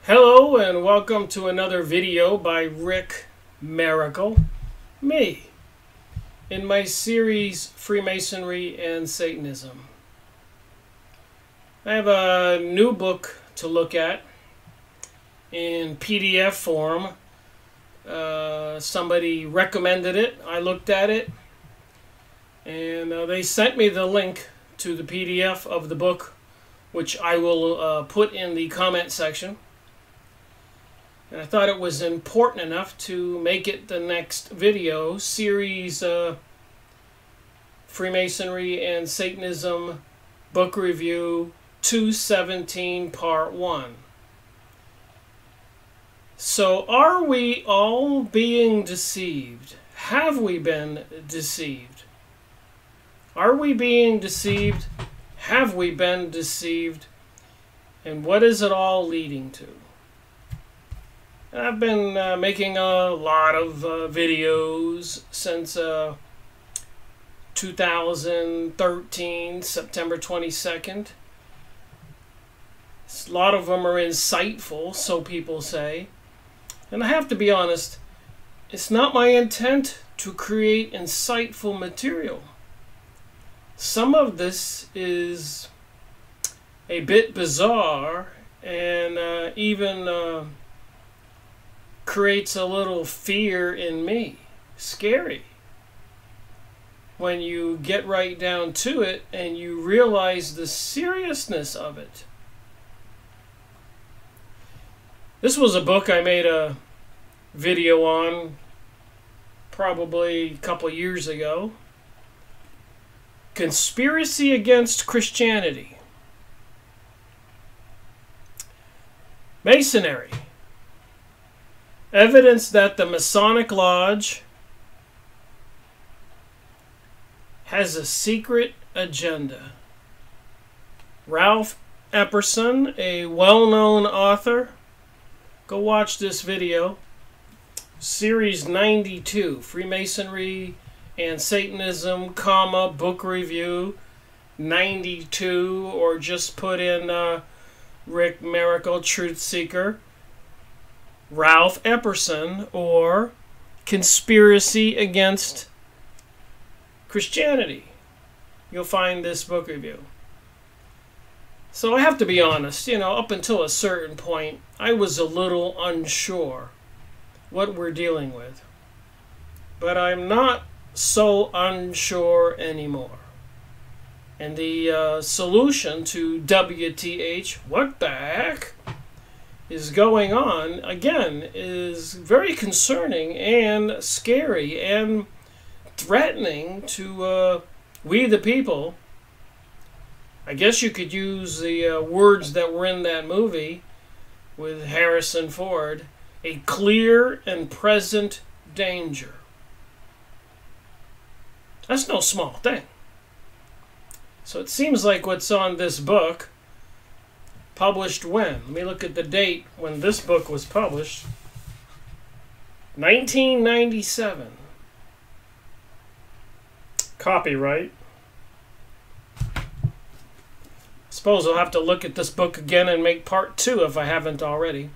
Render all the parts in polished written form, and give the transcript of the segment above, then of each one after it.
Hello and welcome to another video by Rick Miracle, me, in my series Freemasonry and Satanism. I have a new book to look at in PDF form. Somebody recommended it, I looked at it, and they sent me the link to the PDF of the book, which I will put in the comment section. And I thought it was important enough to make it the next video, series Freemasonry and Satanism Book Review 217 Part 1. So, are we all being deceived? Have we been deceived? Are we being deceived? Have we been deceived? And what is it all leading to? I've been making a lot of videos since 2013, September 22nd. A lot of them are insightful, so people say. And I have to be honest, it's not my intent to create insightful material. Some of this is a bit bizarre and even creates a little fear in me. Scary. When you get right down to it and you realize the seriousness of it. This was a book I made a video on probably a couple years ago. Conspiracy Against Christianity. Masonry. Evidence that the Masonic Lodge has a secret agenda. Ralph Epperson, a well-known author. Go watch this video. Series 92, Freemasonry and Satanism, book review 92, or just put in Rick Miracle, Truth Seeker. Ralph Epperson, or Conspiracy Against Christianity. You'll find this book review. So I have to be honest, up until a certain point, I was a little unsure what we're dealing with. But I'm not so unsure anymore. And the solution to WTH, what the heck, is going on, again, is very concerning and scary and threatening to we the people. I guess you could use the words that were in that movie with Harrison Ford, a clear and present danger. That's no small thing. So it seems like what's on this book, published when? Let me look at the date when this book was published. 1997. Copyright. Suppose I'll have to look at this book again and make part 2 if I haven't already.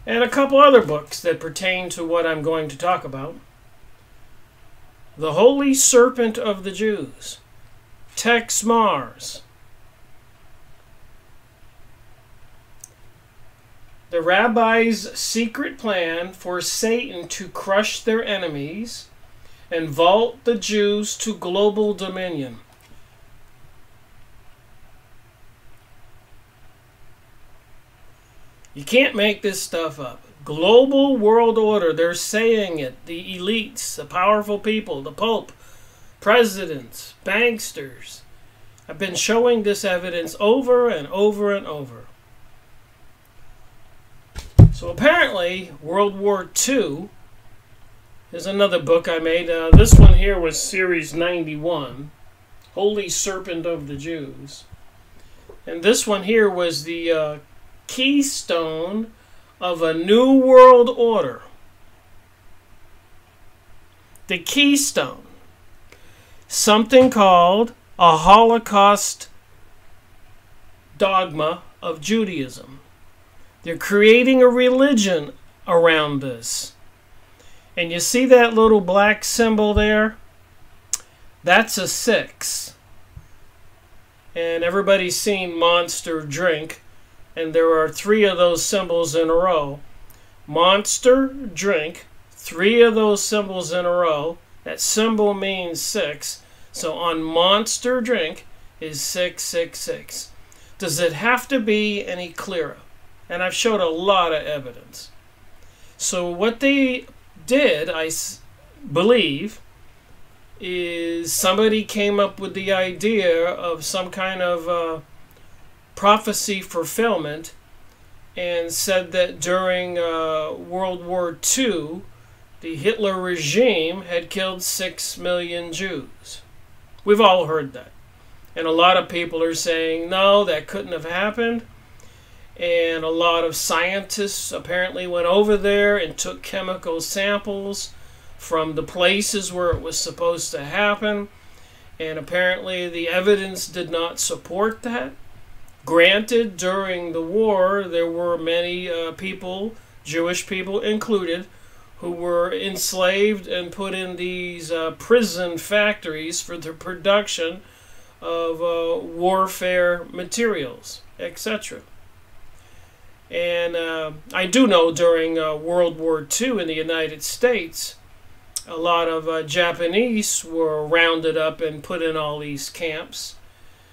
And a couple other books that pertain to what I'm going to talk about. The Holy Serpent of the Jews. Tex Mars. The Rabbi's secret plan for Satan to crush their enemies and vault the Jews to global dominion. You can't make this stuff up. Global world order, they're saying it. The elites, the powerful people, the Pope, presidents, banksters. I've been showing this evidence over and over and over. So apparently, World War II is another book I made. This one here was Series 91, Holy Serpent of the Jews. And this one here was the keystone of a new world order. The keystone. Something called a Holocaust dogma of Judaism. They're creating a religion around this. And you see that little black symbol there? That's a 6. And everybody's seen Monster Drink. And there are 3 of those symbols in a row. Monster Drink, 3 of those symbols in a row. That symbol means 6. So on Monster Drink is 666. Does it have to be any clearer? And I've showed a lot of evidence. So what they did, I believe, is somebody came up with the idea of some kind of prophecy fulfillment and said that during World War II, the Hitler regime had killed 6 million Jews. We've all heard that. And a lot of people are saying, no, that couldn't have happened. And a lot of scientists apparently went over there and took chemical samples from the places where it was supposed to happen. And apparently the evidence did not support that. Granted, during the war, there were many people, Jewish people included, who were enslaved and put in these prison factories for the production of warfare materials, etc. And I do know during World War II in the United States, a lot of Japanese were rounded up and put in all these camps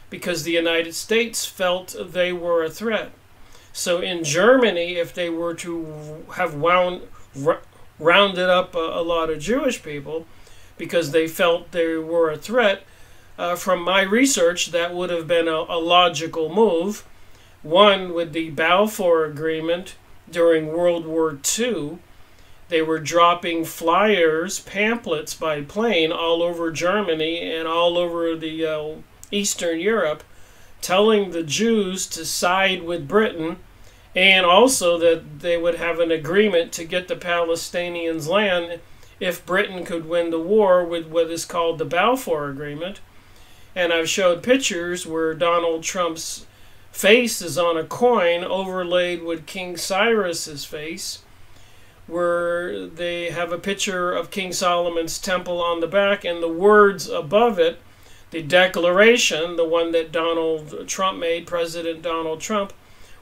because the United States felt they were a threat. So in Germany, if they were to have rounded up a lot of Jewish people because they felt they were a threat, from my research, that would have been a logical move. One, with the Balfour Agreement during World War II, they were dropping flyers, pamphlets by plane all over Germany and all over the Eastern Europe, telling the Jews to side with Britain, and also that they would have an agreement to get the Palestinians land if Britain could win the war with what is called the Balfour Agreement. And I've showed pictures where Donald Trump's face is on a coin overlaid with King Cyrus's face, where they have a picture of King Solomon's temple on the back and the words above it, the declaration, the one that Donald Trump made, President Donald Trump,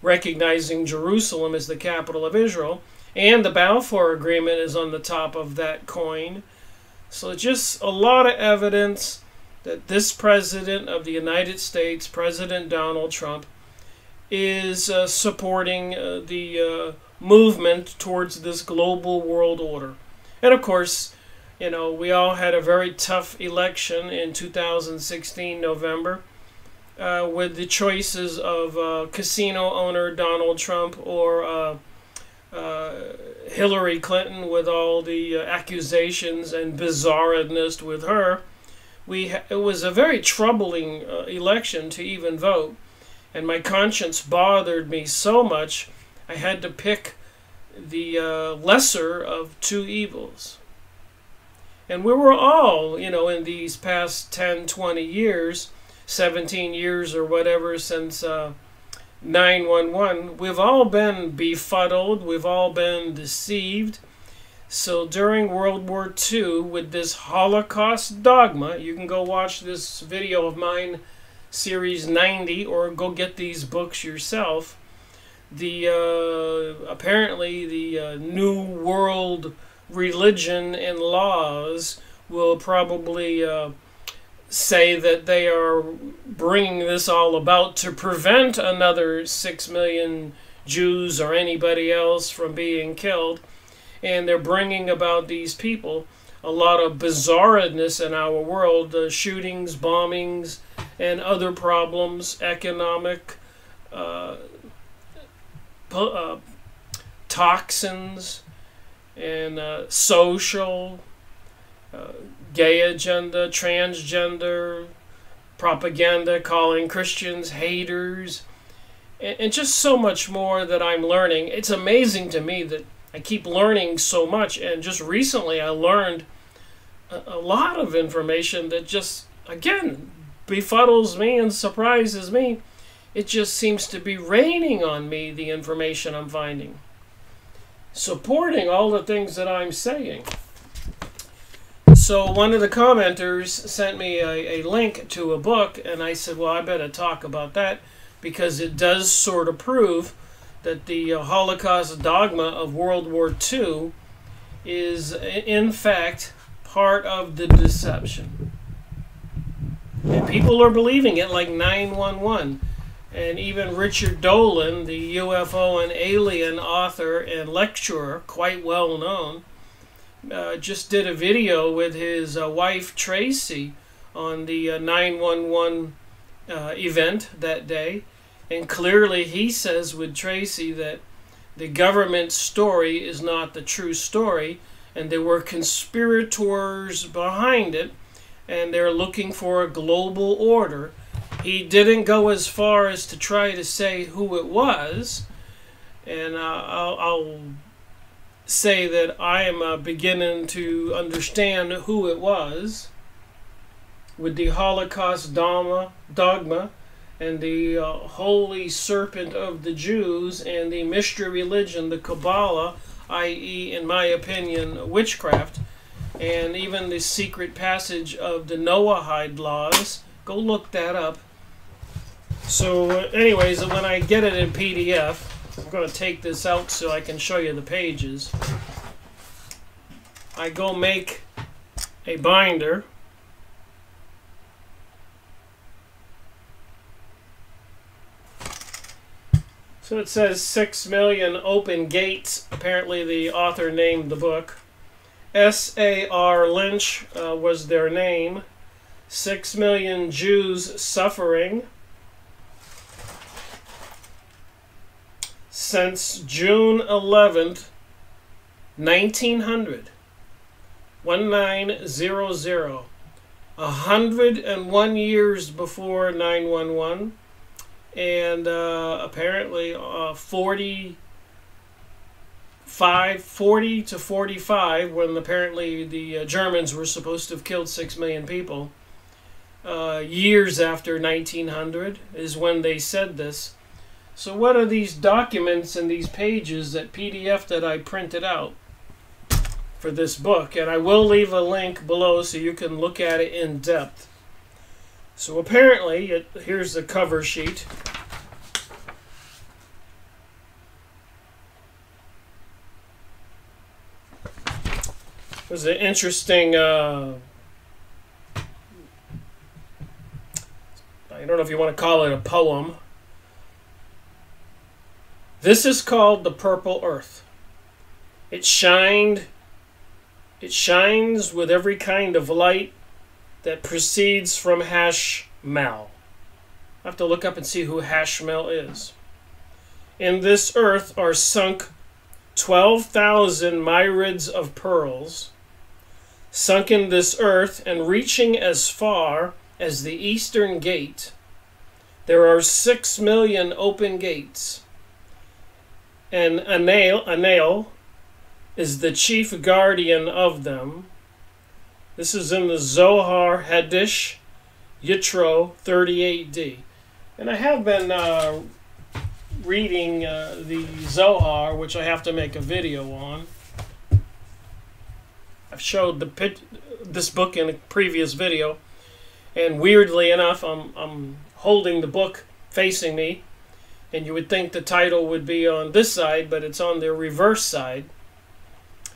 recognizing Jerusalem as the capital of Israel, and the Balfour Agreement is on the top of that coin. So just a lot of evidence that this president of the United States, President Donald Trump, is supporting the movement towards this global world order. And of course, you know, we all had a very tough election in 2016 November with the choices of casino owner Donald Trump or Hillary Clinton, with all the accusations and bizarreness with her. It was a very troubling election to even vote, and my conscience bothered me so much I had to pick the lesser of two evils. And we were all, you know, in these past 10, 20 years, 17 years or whatever since 9/11, we've all been befuddled, we've all been deceived. So during World War II, with this Holocaust dogma, you can go watch this video of mine, Series 90, or go get these books yourself. Apparently the New World religion and laws will probably say that they are bringing this all about to prevent another 6 million Jews or anybody else from being killed. And they're bringing about these people a lot of bizarreness in our world, shootings, bombings, and other problems, economic toxins, and social, gay agenda, transgender, propaganda, calling Christians haters, and just so much more that I'm learning. It's amazing to me that I keep learning so much, and just recently I learned a lot of information that just, again, befuddles me and surprises me. It just seems to be raining on me, the information I'm finding, supporting all the things that I'm saying. So one of the commenters sent me a link to a book, and I said, well, I better talk about that, because it does sort of prove that the Holocaust dogma of World War II is, in fact, part of the deception. And people are believing it like 911. And even Richard Dolan, the UFO and alien author and lecturer, quite well known, just did a video with his wife Tracy on the 911 event that day. And clearly he says with Tracy that the government story is not the true story, and there were conspirators behind it, and they're looking for a global order. He didn't go as far as to try to say who it was, and I'll say that I am beginning to understand who it was with the Holocaust dogma and the holy serpent of the Jews and the mystery religion, the Kabbalah, i.e., in my opinion, witchcraft, and even the secret passage of the Noahide laws. Go look that up. So anyways, when I get it in PDF, I'm going to take this out so I can show you the pages. I go make a binder. So it says 6 million open gates. Apparently the author named the book. S A R Lynch was their name. 6 million Jews suffering. Since June 11th, 1900. 1900. 101 years before 911. And apparently 40 to 45, when apparently the Germans were supposed to have killed 6 million people, years after 1900 is when they said this. So what are these documents and these pages, that PDF that I printed out for this book? And I will leave a link below so you can look at it in depth. So apparently, here's the cover sheet. It was an interesting, I don't know if you want to call it a poem. This is called The Purple Earth. It shines with every kind of light that proceeds from Hashmal. I have to look up and see who Hashmal is. In this earth are sunk 12,000 myriads of pearls, sunk in this earth and reaching as far as the eastern gate. There are 6 million open gates, and Anel is the chief guardian of them. This is in the Zohar Hadish, Yitro 38d. And I have been reading the Zohar, which I have to make a video on. I've showed this book in a previous video, and weirdly enough, I'm holding the book facing me, and you would think the title would be on this side, but it's on the reverse side.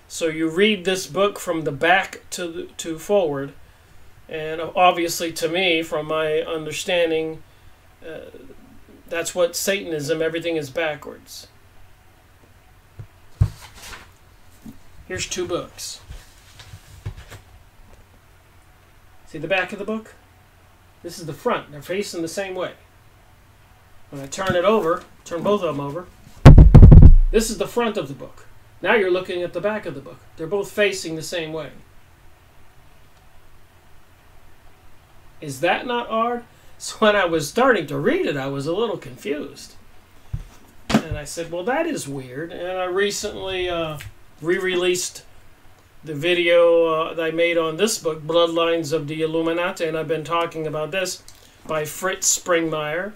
So you read this book from the back to forward, and obviously to me, from my understanding, that's what Satanism, everything is backwards. Here's 2 books. See the back of the book? This is the front. They're facing the same way. When I turn it over, turn both of them over, this is the front of the book. Now you're looking at the back of the book. They're both facing the same way. Is that not odd? So when I was starting to read it, I was a little confused. And I said, well, that is weird. And I recently re-released the video that I made on this book, Bloodlines of the Illuminati, and I've been talking about this by Fritz Springmeier.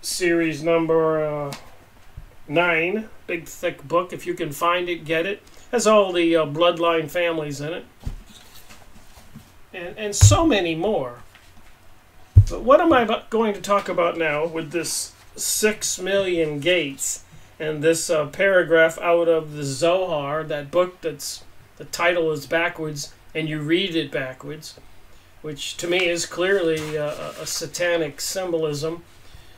series number 9. Big, thick book. If you can find it, get it. Has all the bloodline families in it. And so many more. But what am I going to talk about now with this 6 million gates and this paragraph out of the Zohar, that book that's the title is backwards and you read it backwards, which to me is clearly a satanic symbolism.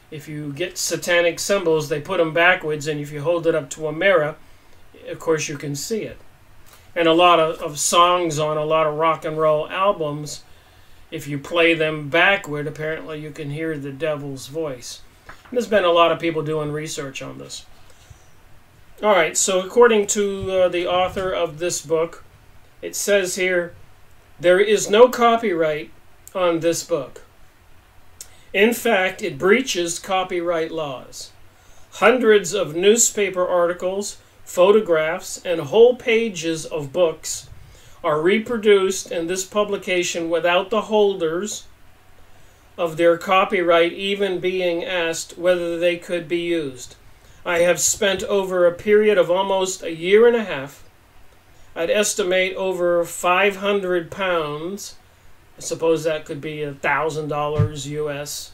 If you get satanic symbols, they put them backwards, and if you hold it up to a mirror, of course you can see it. And a lot of songs on a lot of rock and roll albums, if you play them backward, apparently you can hear the devil's voice. And there's been a lot of people doing research on this. All right, so according to the author of this book, it says here, there is no copyright on this book. In fact, it breaches copyright laws. Hundreds of newspaper articles, photographs, and whole pages of books are reproduced in this publication without the holders of their copyright even being asked whether they could be used. I have spent over a period of almost a year and a half, I'd estimate over 500 pounds, I suppose that could be $1,000 US,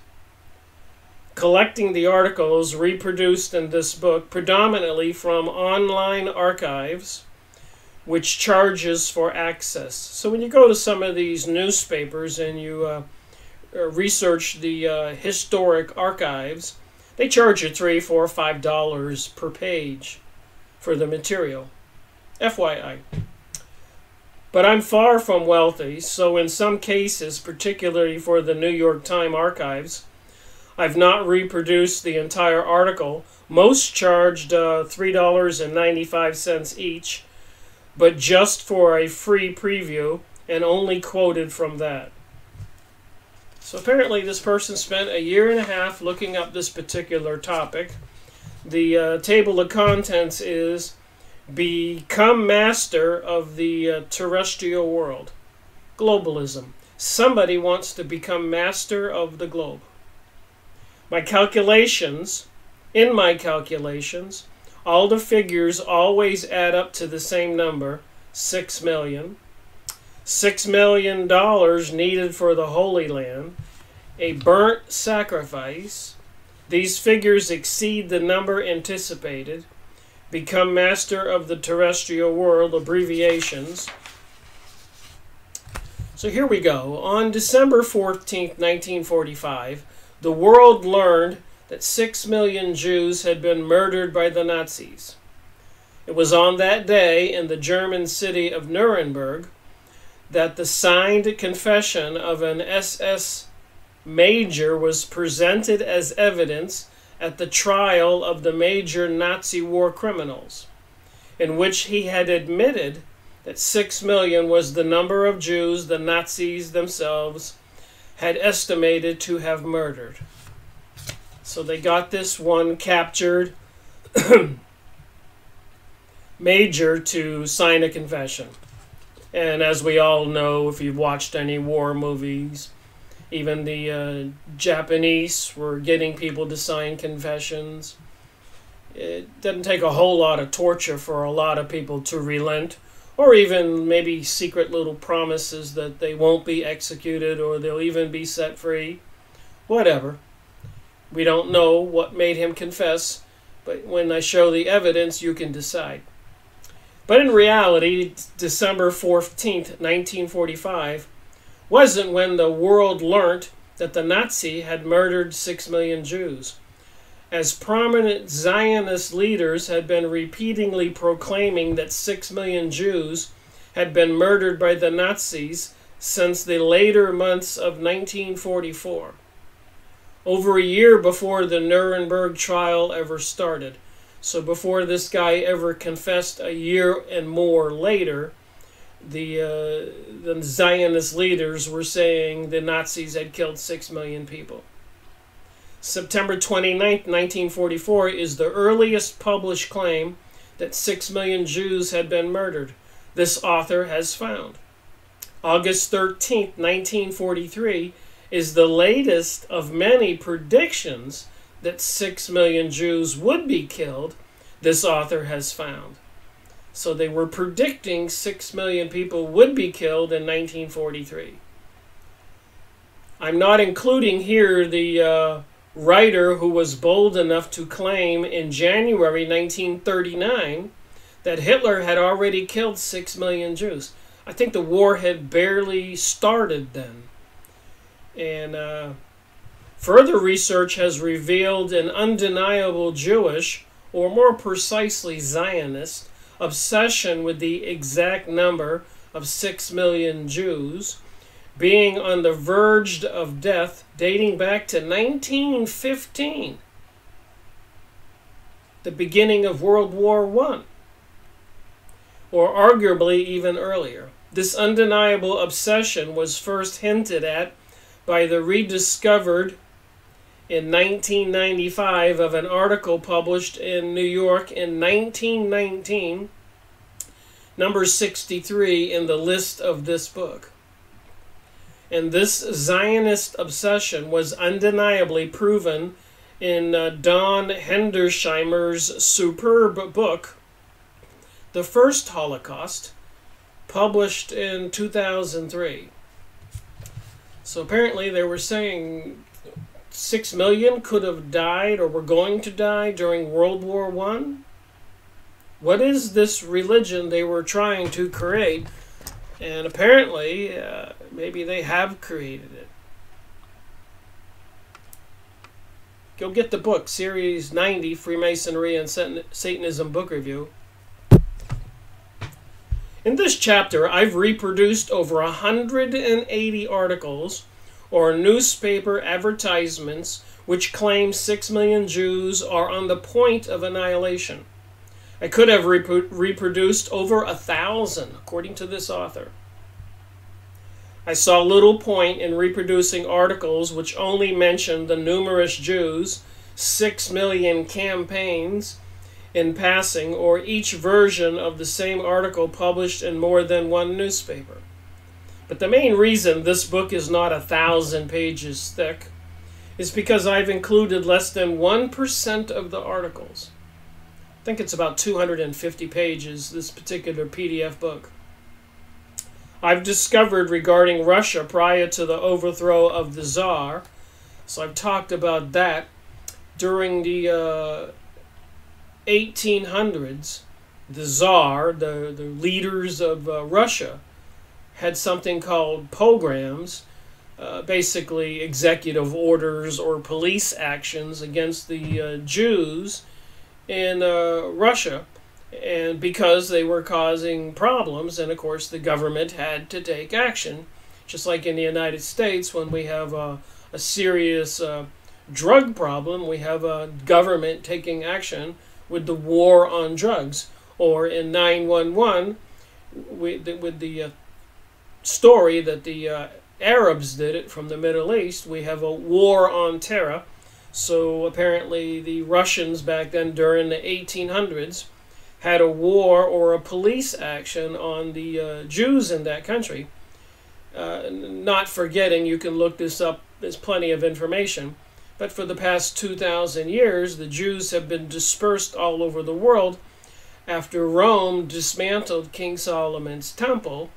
collecting the articles reproduced in this book, predominantly from online archives, which charges for access. So when you go to some of these newspapers and you research the historic archives, they charge you $3, $4, $5 per page for the material. FYI. But I'm far from wealthy, so in some cases, particularly for the New York Times archives, I've not reproduced the entire article. Most charged $3.95 each, but just for a free preview, and only quoted from that. So apparently this person spent a year and a half looking up this particular topic. The table of contents is become master of the terrestrial world. Globalism. Somebody wants to become master of the globe. In my calculations, all the figures always add up to the same number, 6 million. $6 million needed for the Holy Land, a burnt sacrifice. These figures exceed the number anticipated. Become master of the terrestrial world, abbreviations. So here we go. On December 14th, 1945, the world learned that 6 million Jews had been murdered by the Nazis. It was on that day in the German city of Nuremberg that the signed confession of an SS major was presented as evidence at the trial of the major Nazi war criminals, in which he had admitted that 6 million was the number of Jews the Nazis themselves had estimated to have murdered. So they got this one captured major to sign a confession. And as we all know, if you've watched any war movies, even the Japanese were getting people to sign confessions. It doesn't take a whole lot of torture for a lot of people to relent, or even maybe secret little promises that they won't be executed or they'll even be set free. Whatever. We don't know what made him confess, but when I show the evidence, you can decide. But in reality, December 14th, 1945, wasn't when the world learnt that the Nazi had murdered 6 million Jews. As prominent Zionist leaders had been repeatedly proclaiming that 6 million Jews had been murdered by the Nazis since the later months of 1944. Over a year before the Nuremberg trial ever started. So before this guy ever confessed, a year and more later, the Zionist leaders were saying the Nazis had killed 6 million people. September 29th, 1944 is the earliest published claim that 6 million Jews had been murdered, this author has found. August 13th, 1943 is the latest of many predictions that 6 million Jews would be killed, this author has found. So they were predicting 6 million people would be killed in 1943. I'm not including here the writer who was bold enough to claim in January 1939 that Hitler had already killed 6 million Jews. I think the war had barely started then. And further research has revealed an undeniable Jewish, or more precisely Zionist, obsession with the exact number of 6 million Jews being on the verge of death dating back to 1915, the beginning of World War I, or arguably even earlier. This undeniable obsession was first hinted at by the rediscovered in 1995 of an article published in New York in 1919, number 63 in the list of this book. And this Zionist obsession was undeniably proven in Don Hendersheimer's superb book, The First Holocaust, published in 2003. So apparently they were saying 6 million could have died or were going to die during World War I. What is this religion they were trying to create? And apparently, maybe they have created it. Go get the book, Series 90, Freemasonry and Satanism Book Review. In this chapter, I've reproduced over 180 articles or newspaper advertisements which claim 6 million Jews are on the point of annihilation. I could have reproduced over 1,000, according to this author. I saw little point in reproducing articles which only mentioned the numerous Jews, 6 million campaigns in passing, or each version of the same article published in more than one newspaper. But the main reason this book is not 1,000 pages thick is because I've included less than 1% of the articles. I think it's about 250 pages, this particular PDF book. I've discovered regarding Russia prior to the overthrow of the Tsar, so I've talked about that. During the 1800s, the Tsar, the leaders of Russia, had something called pogroms, basically executive orders or police actions against the Jews in Russia, and because they were causing problems, and of course the government had to take action, just like in the United States when we have a serious drug problem, we have a government taking action with the war on drugs, or in 911 with the story that the Arabs did it from the Middle East, we have a war on terror. So apparently the Russians back then during the 1800s had a war or a police action on the Jews in that country. Not forgetting, you can look this up, there's plenty of information, but for the past 2,000 years, the Jews have been dispersed all over the world after Rome dismantled King Solomon's temple.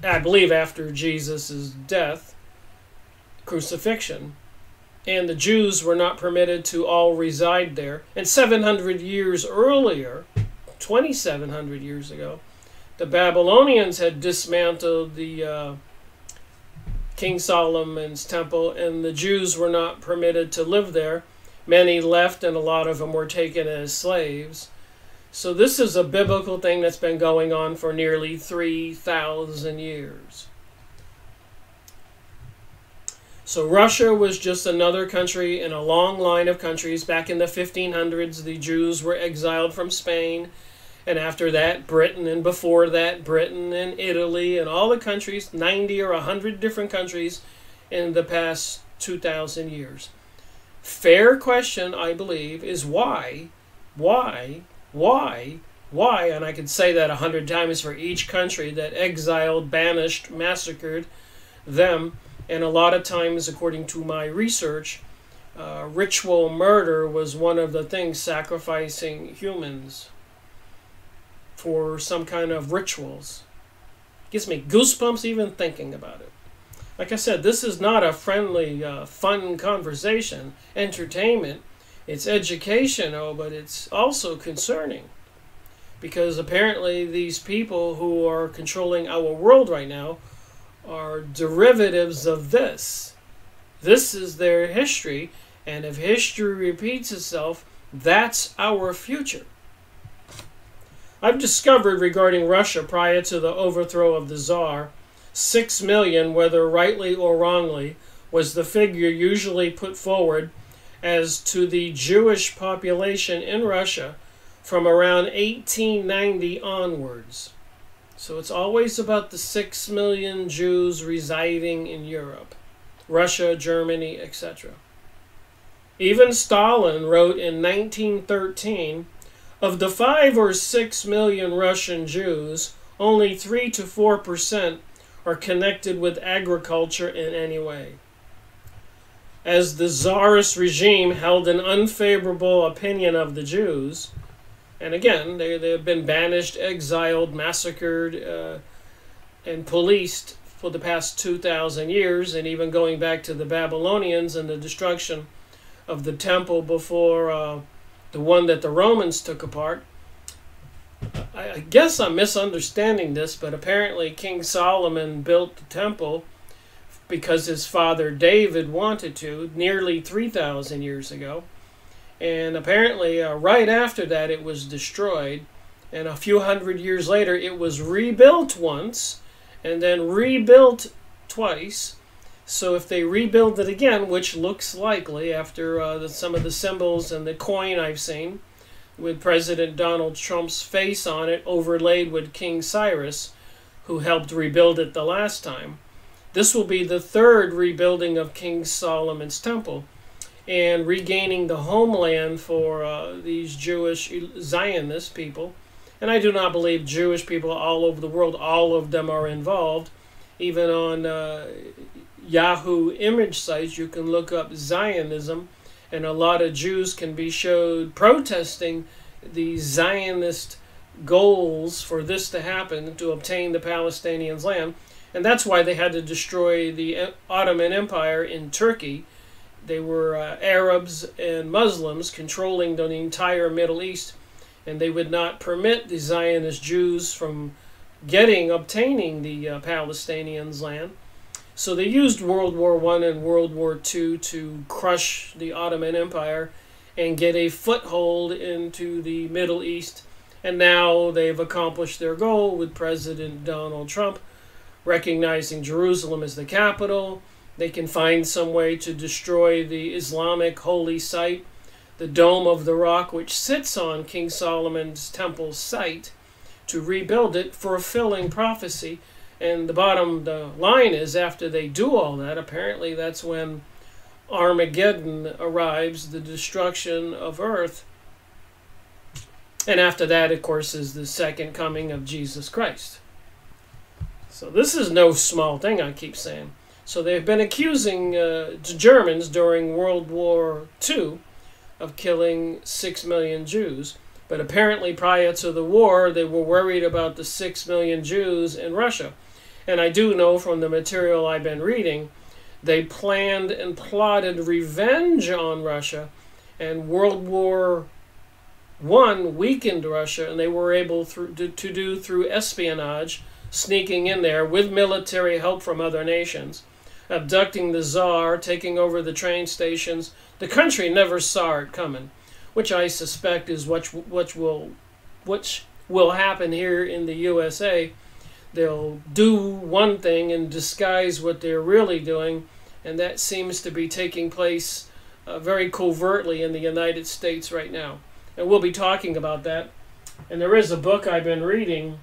I believe after Jesus' death, crucifixion, and the Jews were not permitted to all reside there. And 700 years earlier, 2,700 years ago, the Babylonians had dismantled the King Solomon's temple, and the Jews were not permitted to live there. Many left, and a lot of them were taken as slaves. So this is a biblical thing that's been going on for nearly 3,000 years. So Russia was just another country in a long line of countries. Back in the 1500s, the Jews were exiled from Spain, and after that, Britain, and before that, Britain and Italy, and all the countries, 90 or 100 different countries in the past 2,000 years. Fair question, I believe, is why, and I could say that 100 times for each country that exiled, banished, massacred them, And a lot of times, according to my research, ritual murder was one of the things, sacrificing humans for some kind of rituals. Gives me goosebumps even thinking about it. Like I said, this is not a friendly, fun conversation, entertainment. It's educational, but it's also concerning. Because apparently these people who are controlling our world right now are derivatives of this. This is their history, and if history repeats itself, that's our future. I've discovered regarding Russia prior to the overthrow of the Tsar, 6 million, whether rightly or wrongly, was the figure usually put forward as to the Jewish population in Russia from around 1890 onwards. So it's always about the 6 million Jews residing in Europe, Russia, Germany, etc. Even Stalin wrote in 1913, of the 5 or 6 million Russian Jews, only 3 to 4% are connected with agriculture in any way. As the Tsarist regime held an unfavorable opinion of the Jews, and again, they have been banished, exiled, massacred, and policed for the past 2,000 years, and even going back to the Babylonians and the destruction of the temple before the one that the Romans took apart. I guess I'm misunderstanding this, but apparently King Solomon built the temple because his father David wanted to, nearly 3,000 years ago. And apparently right after that it was destroyed, and a few hundred years later it was rebuilt once, and then rebuilt twice. So if they rebuild it again, which looks likely after some of the symbols and the coin I've seen, with President Donald Trump's face on it, overlaid with King Cyrus, who helped rebuild it the last time. This will be the third rebuilding of King Solomon's temple, and regaining the homeland for these Jewish Zionist people. And I do not believe Jewish people all over the world, all of them are involved. Even on Yahoo image sites, you can look up Zionism, and a lot of Jews can be showed protesting the Zionist goals for this to happen, to obtain the Palestinians' land. And that's why they had to destroy the Ottoman Empire in Turkey. They were Arabs and Muslims controlling the entire Middle East, and they would not permit the Zionist Jews from obtaining the Palestinians' land. So they used World War I and World War II to crush the Ottoman Empire and get a foothold into the Middle East. And now they've accomplished their goal with President Donald Trump recognizing Jerusalem as the capital. They can find some way to destroy the Islamic holy site, the Dome of the Rock, which sits on King Solomon's temple site, to rebuild it, fulfilling prophecy. And the bottom line is, after they do all that, apparently that's when Armageddon arrives, the destruction of earth. And after that, of course, is the second coming of Jesus Christ. So this is no small thing, I keep saying. So they've been accusing the Germans during World War II of killing 6 million Jews. But apparently prior to the war, they were worried about the 6 million Jews in Russia. And I do know from the material I've been reading, they planned and plotted revenge on Russia. And World War I weakened Russia, and they were able to do through espionage, sneaking in there with military help from other nations, abducting the Tsar, taking over the train stations. The country never saw it coming, which I suspect is which will happen here in the USA. They'll do one thing and disguise what they're really doing, and that seems to be taking place very covertly in the United States right now. And we'll be talking about that. And there is a book I've been reading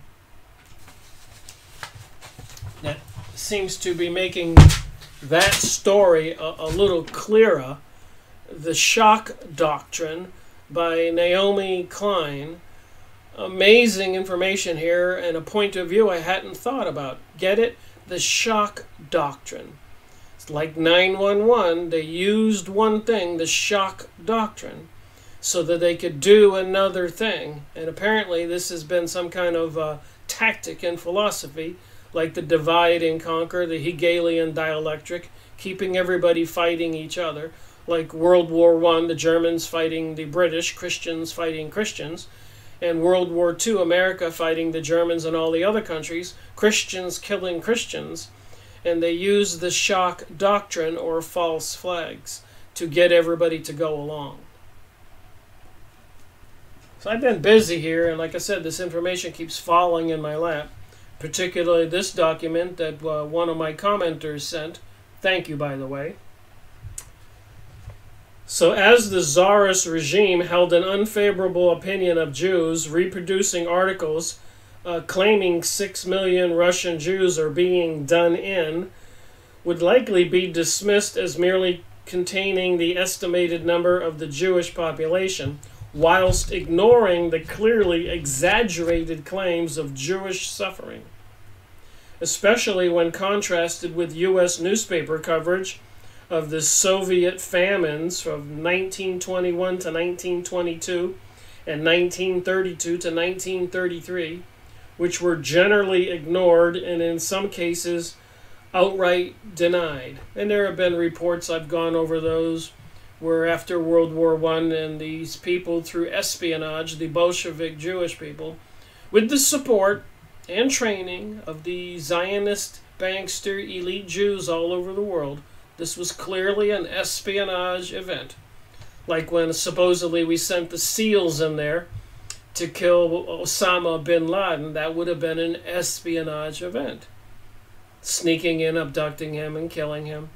that seems to be making that story a little clearer. The Shock Doctrine by Naomi Klein. Amazing information here and a point of view I hadn't thought about. Get it? The Shock Doctrine. Like 911, they used one thing, the shock doctrine, so that they could do another thing. And apparently this has been some kind of tactic in philosophy, like the divide and conquer, the Hegelian dialectic, keeping everybody fighting each other, like World War I, the Germans fighting the British, Christians fighting Christians, and World War II, America fighting the Germans and all the other countries, Christians killing Christians. And they use the shock doctrine, or false flags, to get everybody to go along. So I've been busy here, and like I said, this information keeps falling in my lap, particularly this document that one of my commenters sent. Thank you, by the way. So as the Tsarist regime held an unfavorable opinion of Jews, reproducing articles claiming 6 million Russian Jews are being done in would likely be dismissed as merely containing the estimated number of the Jewish population, whilst ignoring the clearly exaggerated claims of Jewish suffering, especially when contrasted with U.S. newspaper coverage of the Soviet famines from 1921 to 1922 and 1932 to 1933, which were generally ignored and in some cases outright denied. And there have been reports, I've gone over those, where after World War I and these people, through espionage, the Bolshevik Jewish people, with the support and training of the Zionist bankster elite Jews all over the world, this was clearly an espionage event. Like when supposedly we sent the SEALs in there to kill Osama bin Laden, that would have been an espionage event. Sneaking in, abducting him, and killing him.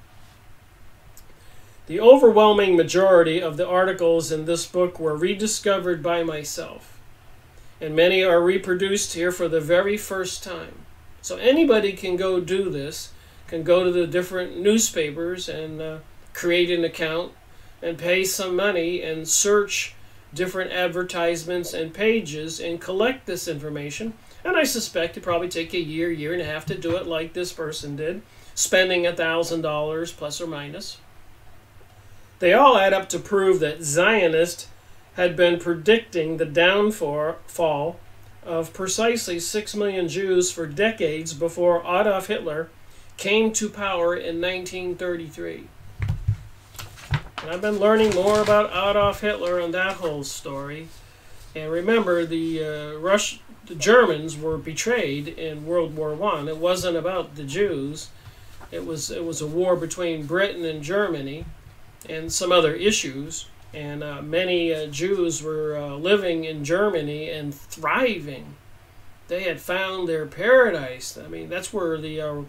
The overwhelming majority of the articles in this book were rediscovered by myself, and many are reproduced here for the very first time. So anybody can go do this, can go to the different newspapers and create an account and pay some money and search different advertisements and pages and collect this information. And I suspect it probably take a year, year and a half to do it like this person did, spending $1,000 plus or minus. They all add up to prove that Zionists had been predicting the downfall of precisely 6 million Jews for decades before Adolf Hitler came to power in 1933. And I've been learning more about Adolf Hitler and that whole story. And remember, the Germans were betrayed in World War I. It wasn't about the Jews. It was a war between Britain and Germany and some other issues. And many Jews were living in Germany and thriving. They had found their paradise. I mean, that's where the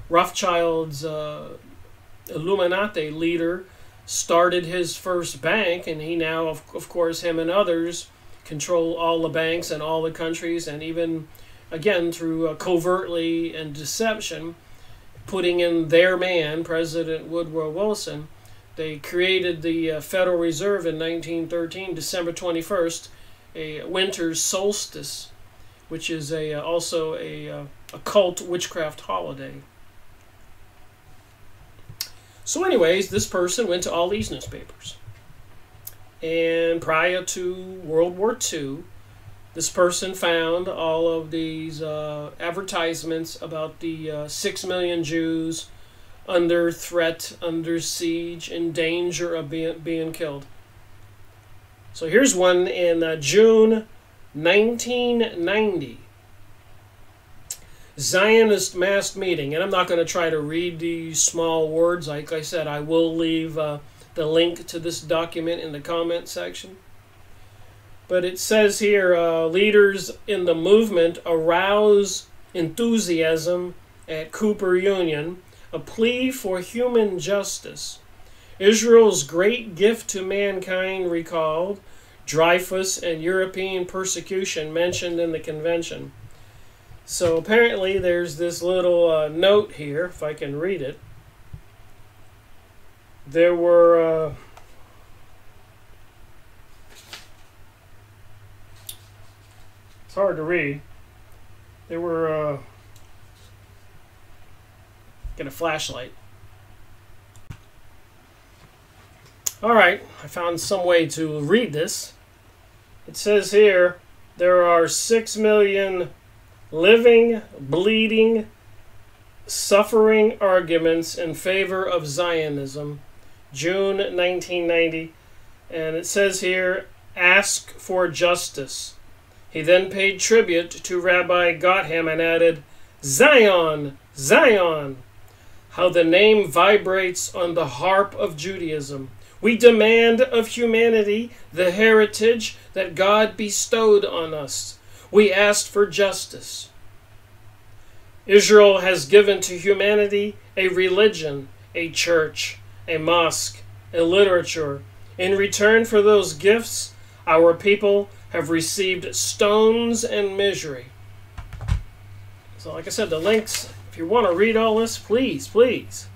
Rothschild's Illuminati leader started his first bank, and he now, of course, him and others control all the banks and all the countries, and even, again, through covertly and deception, putting in their man, President Woodrow Wilson, they created the Federal Reserve in 1913, December 21st, a winter solstice, which is also a occult witchcraft holiday. So anyways, this person went to all these newspapers. And prior to World War II, this person found all of these advertisements about the 6 million Jews under threat, under siege, in danger of being killed. So here's one in June 1990. Zionist mass meeting. And I'm not going to try to read these small words. Like I said, I will leave the link to this document in the comment section. But it says here, leaders in the movement arouse enthusiasm at Cooper Union, a plea for human justice. Israel's great gift to mankind recalled, Dreyfus and European persecution mentioned in the convention. So apparently there's this little note here, if I can read it. There were it's hard to read. There were get a flashlight. All right, I found some way to read this. It says here, there are 6 million living, bleeding, suffering arguments in favor of Zionism, June 1990. And it says here, ask for justice. He then paid tribute to Rabbi Gottham and added, Zion, Zion. How the name vibrates on the harp of Judaism. We demand of humanity the heritage that God bestowed on us. We asked for justice. Israel has given to humanity a religion, a church, a mosque, a literature. In return for those gifts, our people have received stones and misery. So like I said, the links, if you want to read all this, please, please.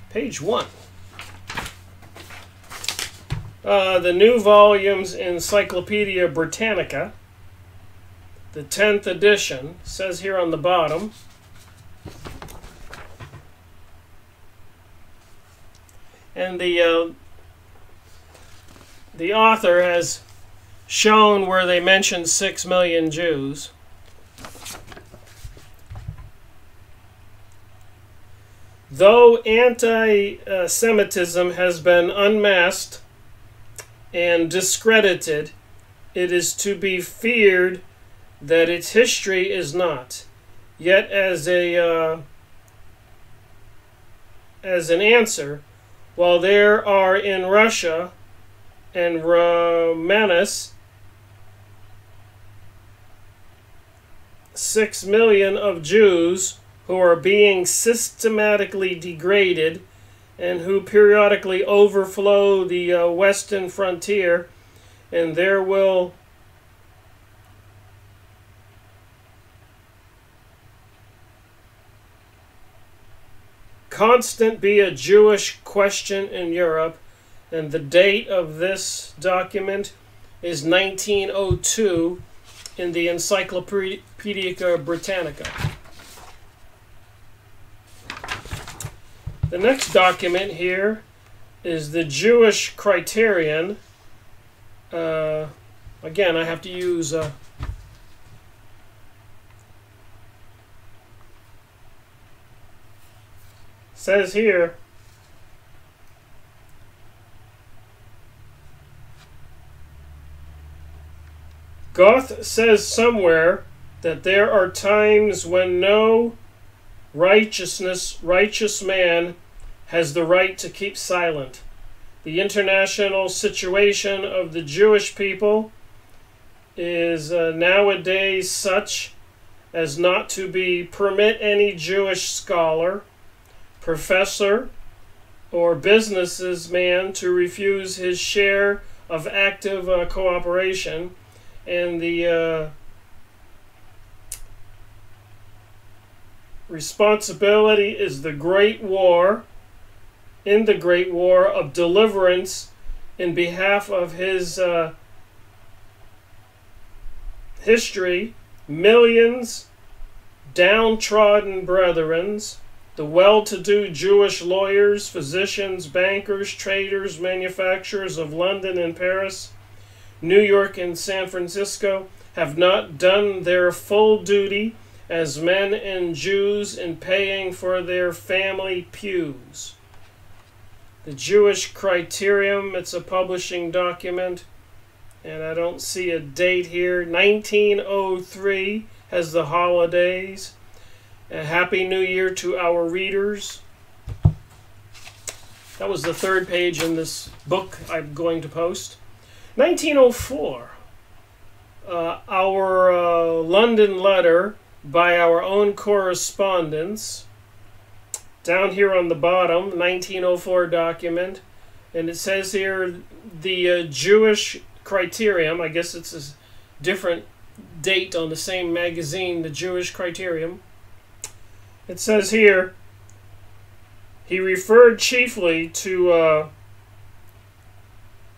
Page 1. The new volume's Encyclopedia Britannica, the 10th edition, says here on the bottom, and the author has shown where they mention 6 million Jews. Though anti-Semitism has been unmasked and discredited, it is to be feared that its history is not. Yet as an answer, while there are in Russia and Romanus 6 million of Jews who are being systematically degraded and who periodically overflow the western frontier, and there will constant be a Jewish question in Europe, and the date of this document is 1902 in the Encyclopedia Britannica. The next document here is the Jewish Criterion. Again, I have to use says here, Goth says somewhere that there are times when no righteous man has the right to keep silent. The international situation of the Jewish people is nowadays such as not to permit any Jewish scholar, professor, or businessman to refuse his share of active cooperation, and the responsibility is the Great War, in the Great War of deliverance in behalf of his history, millions downtrodden brethrens, the well-to-do Jewish lawyers, physicians, bankers, traders, manufacturers of London and Paris, New York and San Francisco, have not done their full duty as men and Jews in paying for their family pews. The Jewish Criterion, it's a publishing document, and I don't see a date here. 1903 has the holidays. A Happy New Year to our readers. That was the third page in this book I'm going to post. 1904, our London letter by our own correspondents. Down here on the bottom, 1904 document, and it says here the Jewish Criterion. I guess it's a different date on the same magazine, the Jewish Criterion. It says here, he referred chiefly to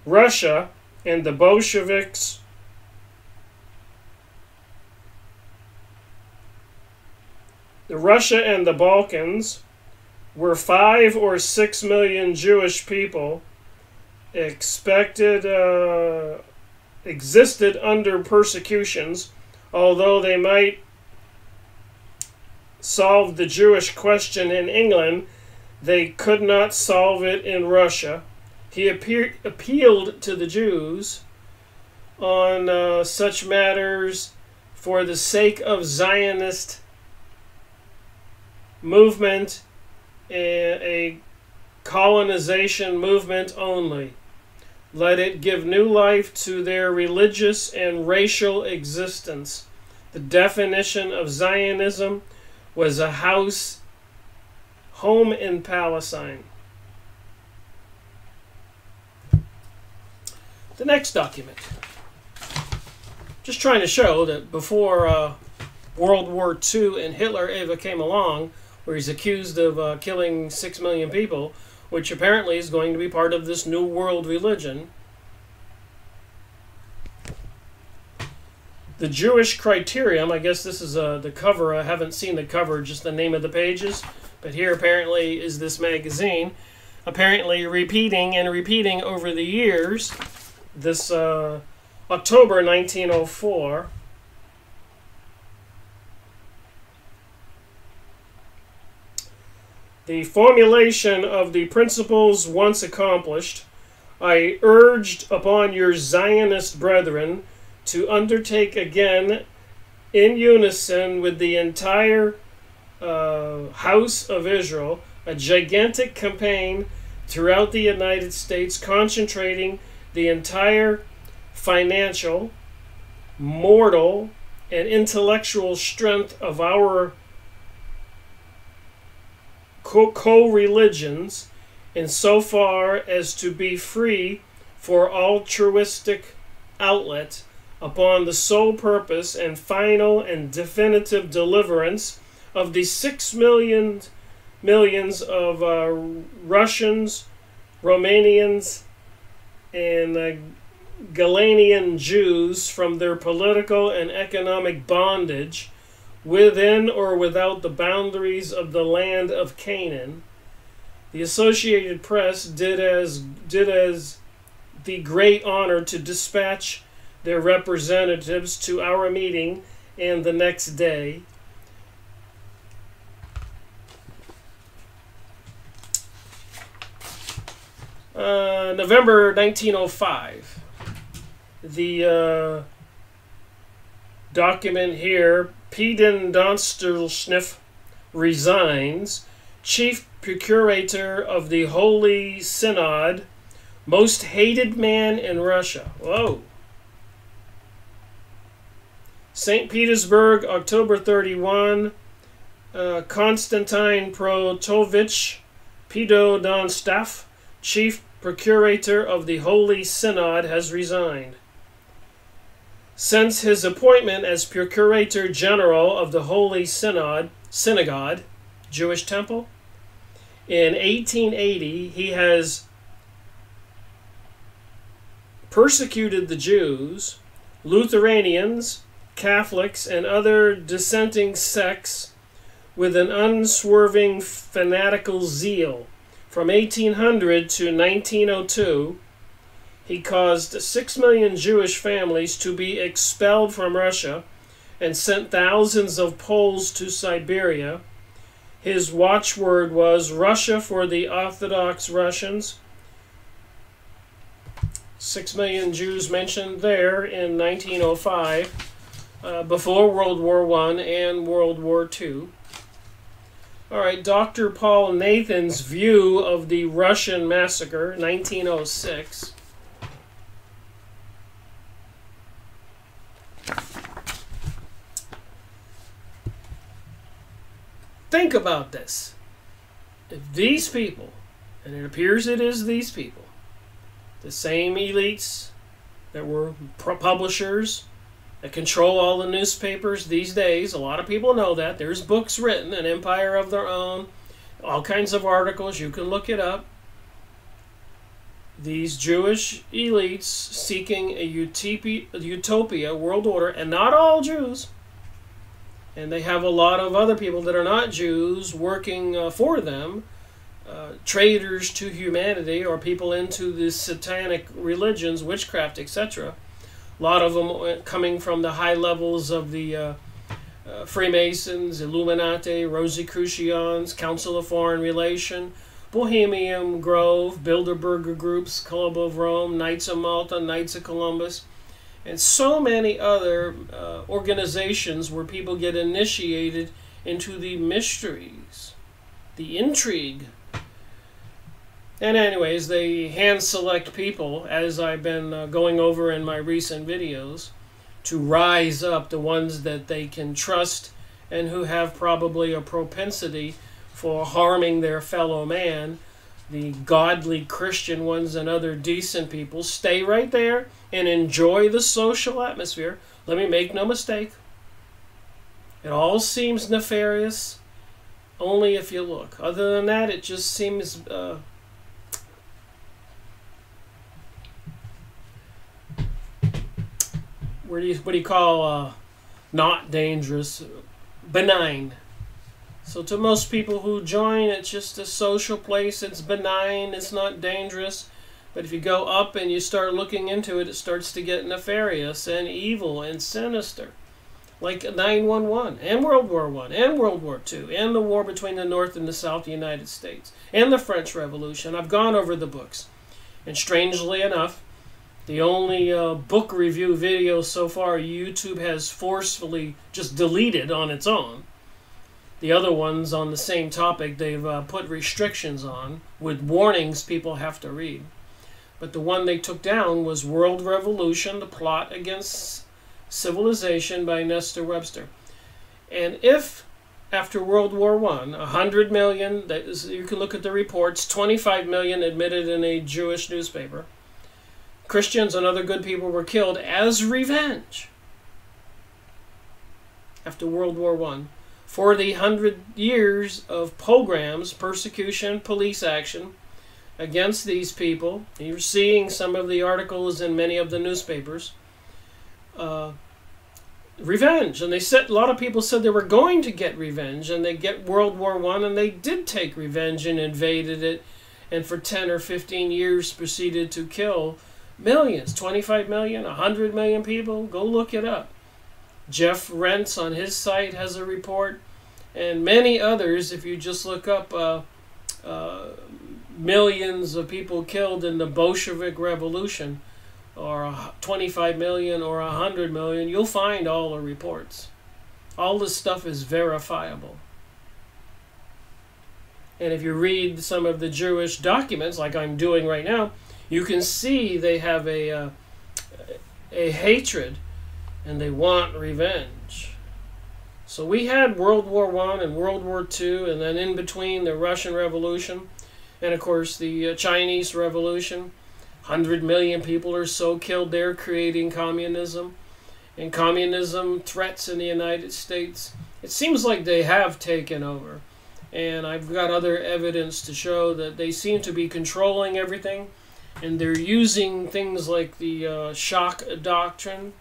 Russia and the Bolsheviks, Russia and the Balkans, were 5 or 6 million Jewish people existed under persecutions, although they might solve the Jewish question in England, they could not solve it in Russia. He appealed to the Jews on such matters for the sake of Zionist movement, a colonization movement only. Let it give new life to their religious and racial existence. The definition of Zionism was a home in Palestine. The next document. Just trying to show that before World War II and Hitler ever came along, where he's accused of killing 6 million people, which apparently is going to be part of this new world religion. The Jewish Criterion, I guess this is the cover. I haven't seen the cover, just the name of the pages. But here apparently is this magazine, apparently repeating and repeating over the years. This October 1904. The formulation of the principles once accomplished, I urged upon your Zionist brethren to undertake again in unison with the entire house of Israel a gigantic campaign throughout the United States, concentrating the entire financial, mortal, and intellectual strength of our co-religions insofar as to be free for altruistic outlet upon the sole purpose and final and definitive deliverance of the 6 millions of Russians, Romanians, and Galanian Jews from their political and economic bondage within or without the boundaries of the land of Canaan. The Associated Press did as the great honor to dispatch their representatives to our meeting, and the next day. November 1905. The document here, Peden Donstersniff resigns, chief procurator of the Holy Synod, most hated man in Russia. Whoa. St. Petersburg, October 31. Konstantin Protovich Pedodonstaff, chief procurator of the Holy Synod, has resigned. Since his appointment as Procurator General of the Holy Synagogue, Jewish Temple, in 1880, he has persecuted the Jews, Lutheranians, Catholics, and other dissenting sects with an unswerving fanatical zeal. From 1800 to 1902, he caused 6 million Jewish families to be expelled from Russia and sent thousands of Poles to Siberia. His watchword was Russia for the Orthodox Russians. 6 million Jews mentioned there in 1905, before World War I and World War II. All right, Dr. Paul Nathan's view of the Russian massacre, 1906. Think about this. If these people, and it appears it is these people, the same elites that were publishers, that control all the newspapers these days, a lot of people know that. There's books written, an empire of their own, all kinds of articles, you can look it up. These Jewish elites seeking a utopia, world order, and not all Jews. And they have a lot of other people that are not Jews working for them, traitors to humanity, or people into the satanic religions, witchcraft, etc. A lot of them coming from the high levels of the Freemasons, Illuminati, Rosicrucians, Council of Foreign Relation, Bohemian Grove, Bilderberger groups, Club of Rome, Knights of Malta, Knights of Columbus, and so many other organizations where people get initiated into the mysteries, the intrigue. And anyways, they hand select people, as I've been going over in my recent videos, to rise up, the ones that they can trust and who have probably a propensity for harming their fellow man. The godly Christian ones and other decent people stay right there and enjoy the social atmosphere. Let me make no mistake. It all seems nefarious, only if you look. Other than that, it just seems what do you call not dangerous, benign. So to most people who join, it's just a social place. It's benign, it's not dangerous. But if you go up and you start looking into it, it starts to get nefarious and evil and sinister. Like 9/11 and World War I and World War II and the war between the North and the South United States and the French Revolution. I've gone over the books. And strangely enough, the only book review video so far YouTube has forcefully just deleted on its own. The other ones on the same topic, they've put restrictions on with warnings people have to read. But the one they took down was World Revolution, The Plot Against Civilization by Nestor Webster. And if, after World War I, 100 million, that is, you can look at the reports, 25 million admitted in a Jewish newspaper, Christians and other good people were killed as revenge after World War I for the 100 years of pogroms, persecution, police action against these people. You're seeing some of the articles in many of the newspapers. Revenge. And they said, a lot of people said they were going to get revenge, and they get World War I, and they did take revenge and invaded it, and for 10 or 15 years proceeded to kill millions, 25 million, 100 million people. Go look it up. Jeff Rentz on his site has a report, and many others. If you just look up millions of people killed in the Bolshevik Revolution, or 25 million or 100 million, you'll find all the reports. All this stuff is verifiable. And if you read some of the Jewish documents, like I'm doing right now, you can see they have a hatred, and they want revenge. So we had World War I and World War II, and then in between the Russian Revolution, and of course the Chinese Revolution. 100 million people or so killed there, creating communism. And communism threats in the United States, it seems like they have taken over. And I've got other evidence to show that they seem to be controlling everything. And they're using things like the shock doctrine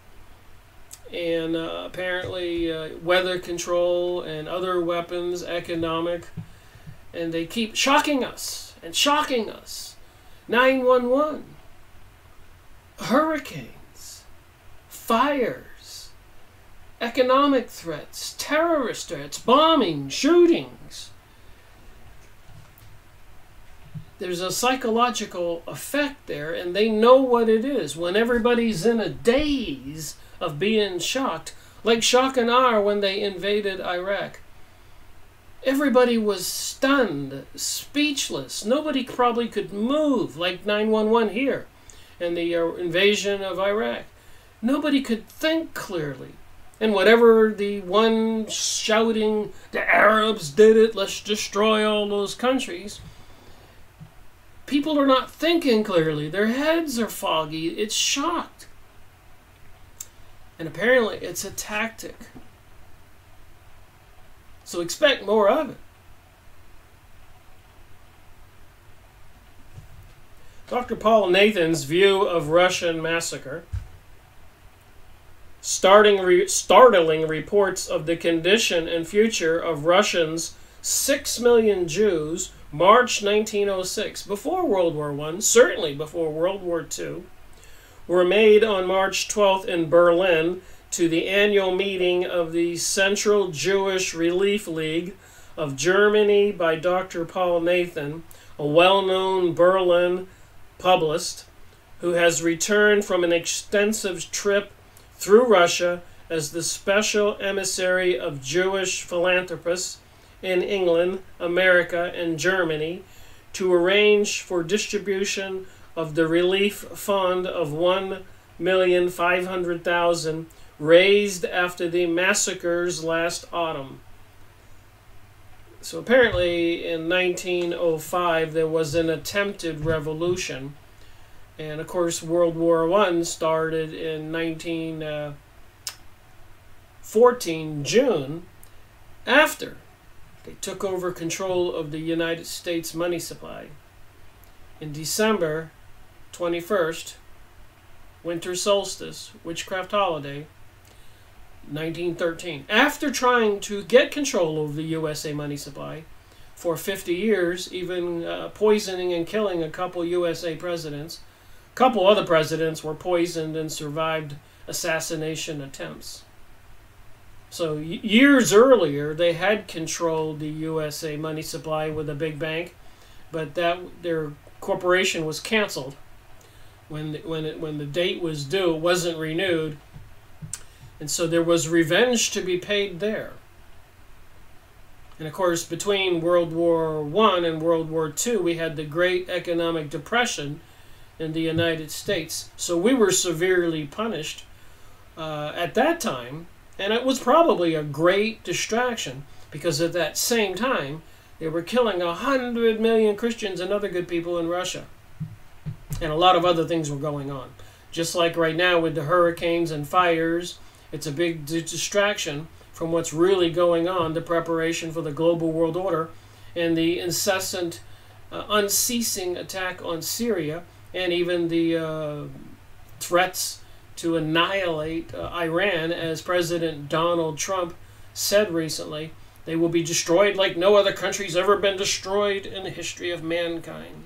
and apparently weather control and other weapons, economic. And they keep shocking us and shocking us. 9/11, hurricanes, fires, economic threats, terrorist threats, bombing, shootings. There's a psychological effect there, and they know what it is. When everybody's in a daze of being shocked, like shock and awe when they invaded Iraq. Everybody was stunned, speechless. Nobody probably could move, like 9/11 here and the invasion of Iraq. Nobody could think clearly. And whatever the one shouting, the Arabs did it, let's destroy all those countries, people are not thinking clearly. Their heads are foggy. It's shocked. And apparently it's a tactic. So expect more of it. Dr. Paul Nathan's view of Russian massacre. Startling reports of the condition and future of Russia's 6 million Jews March 1906, before World War I, certainly before World War II, were made on March 12th in Berlin to the annual meeting of the Central Jewish Relief League of Germany by Dr. Paul Nathan, a well-known Berlin publicist who has returned from an extensive trip through Russia as the special emissary of Jewish philanthropists in England, America, and Germany to arrange for distribution of the relief fund of $1,500,000 raised after the massacres last autumn. So apparently in 1905 there was an attempted revolution, and of course World War I started in 1914 June, after they took over control of the United States money supply. In December 21st, winter solstice, witchcraft holiday, 1913. After trying to get control of the USA money supply for 50 years, even poisoning and killing a couple USA presidents, a couple other presidents were poisoned and survived assassination attempts. So years earlier, they had controlled the USA money supply with a big bank, but their corporation was canceled when the date was due. It wasn't renewed, and so there was revenge to be paid there. And of course, between World War I and World War II, we had the Great Economic Depression in the United States. So we were severely punished at that time. And it was probably a great distraction, because at that same time, they were killing 100 million Christians and other good people in Russia. And a lot of other things were going on. Just like right now with the hurricanes and fires, it's a big distraction from what's really going on, the preparation for the global world order, and the incessant, unceasing attack on Syria, and even the threats to annihilate Iran, as President Donald Trump said recently. They will be destroyed like no other country's ever been destroyed in the history of mankind.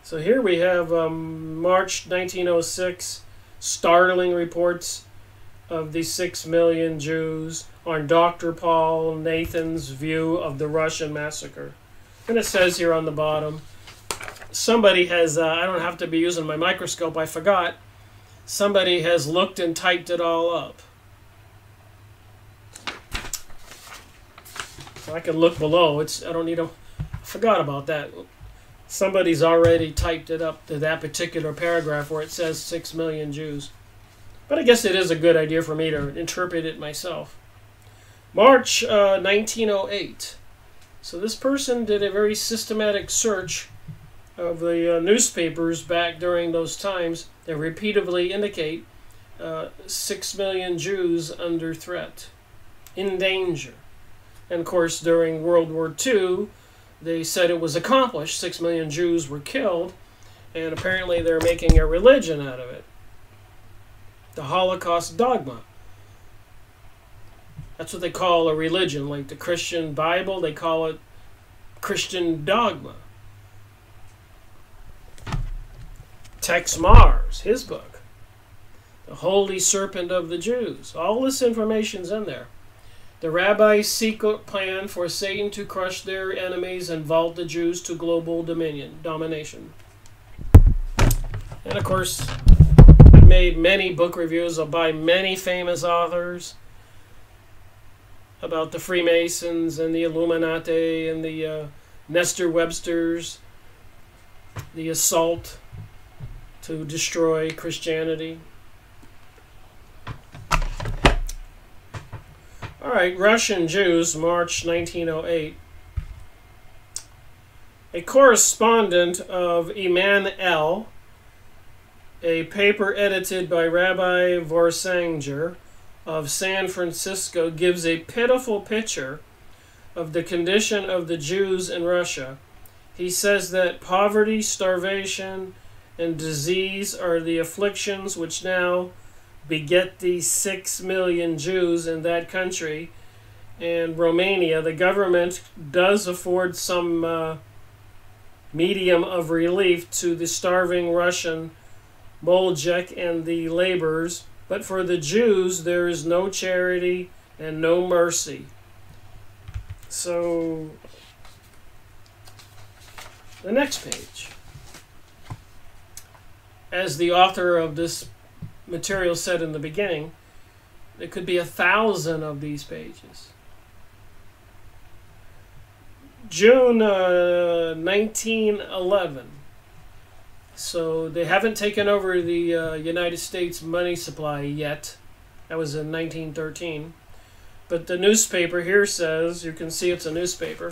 So here we have March 1906, startling reports of the 6 million Jews on Dr. Paul Nathan's view of the Russian massacre. And it says here on the bottom, somebody has, I don't have to be using my microscope, I forgot. Somebody has looked and typed it all up. So I can look below. I don't need I forgot about that. Somebody's already typed it up to that particular paragraph where it says 6 million Jews. But I guess it is a good idea for me to interpret it myself. March 1908. So this person did a very systematic search of the newspapers back during those times that repeatedly indicate 6 million Jews under threat, in danger. And of course, during World War II, they said it was accomplished. 6 million Jews were killed, and apparently they're making a religion out of it. The Holocaust dogma. That's what they call a religion. Like the Christian Bible, they call it Christian dogma. Tex Mars, his book, The Holy Serpent of the Jews. All this information's in there. The rabbis' secret plan for Satan to crush their enemies and vault the Jews to global domination. And of course, I made many book reviews by many famous authors about the Freemasons and the Illuminati and the Nestor Websters, the assault to destroy Christianity. All right, Russian Jews, March 1908. A correspondent of Iman-El, a paper edited by Rabbi Vorsanger of San Francisco, gives a pitiful picture of the condition of the Jews in Russia. He says that poverty, starvation, and disease are the afflictions which now beget these 6 million Jews in that country, and Romania, the government does afford some medium of relief to the starving Russian Moljek and the laborers, but for the Jews there is no charity and no mercy. So, the next page. As the author of this material said in the beginning, there could be 1,000 of these pages. June 1911. So they haven't taken over the United States money supply yet. That was in 1913. But the newspaper here says, you can see it's a newspaper.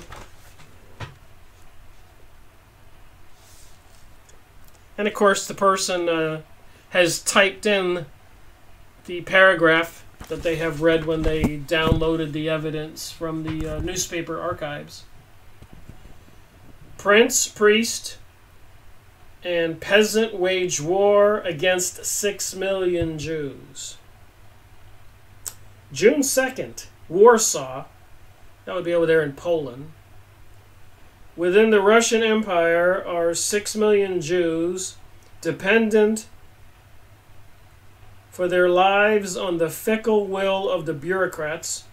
And of course the person has typed in the paragraph that they have read when they downloaded the evidence from the newspaper archives. Prince, priest, and peasant wage war against 6 million Jews. June 2nd, Warsaw, that would be over there in Poland. Within the Russian Empire are 6 million Jews dependent for their lives on the fickle will of the bureaucrats.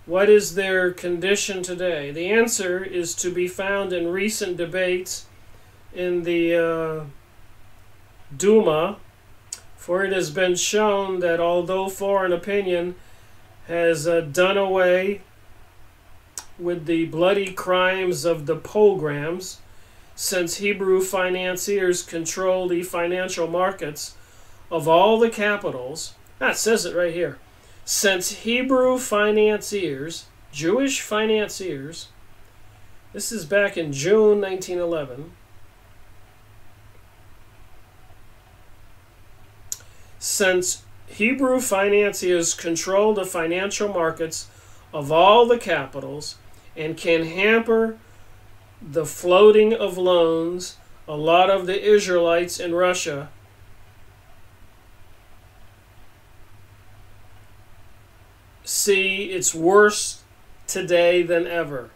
What is their condition today? The answer is to be found in recent debates in the Duma, for it has been shown that although foreign opinion has done away with the bloody crimes of the pogroms, since Hebrew financiers control the financial markets of all the capitals, that says it right here, since Hebrew financiers, Jewish financiers, this is back in June 1911, since Hebrew financiers control the financial markets of all the capitals and can hamper the floating of loans, a lot of the Israelites in Russia see it's worse today than ever.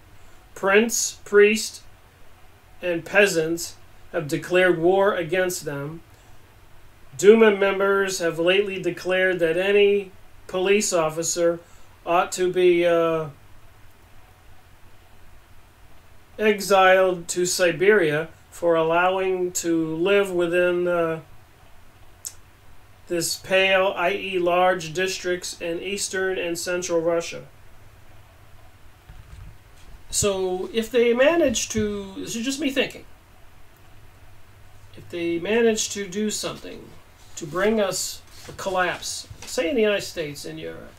Prince, priest, and peasants have declared war against them. Duma members have lately declared that any police officer ought to be exiled to Siberia for allowing to live within this pale, i.e. large districts in eastern and central Russia. So if they manage to, this is just me thinking, if they manage to do something to bring us a collapse, say in the United States and Europe,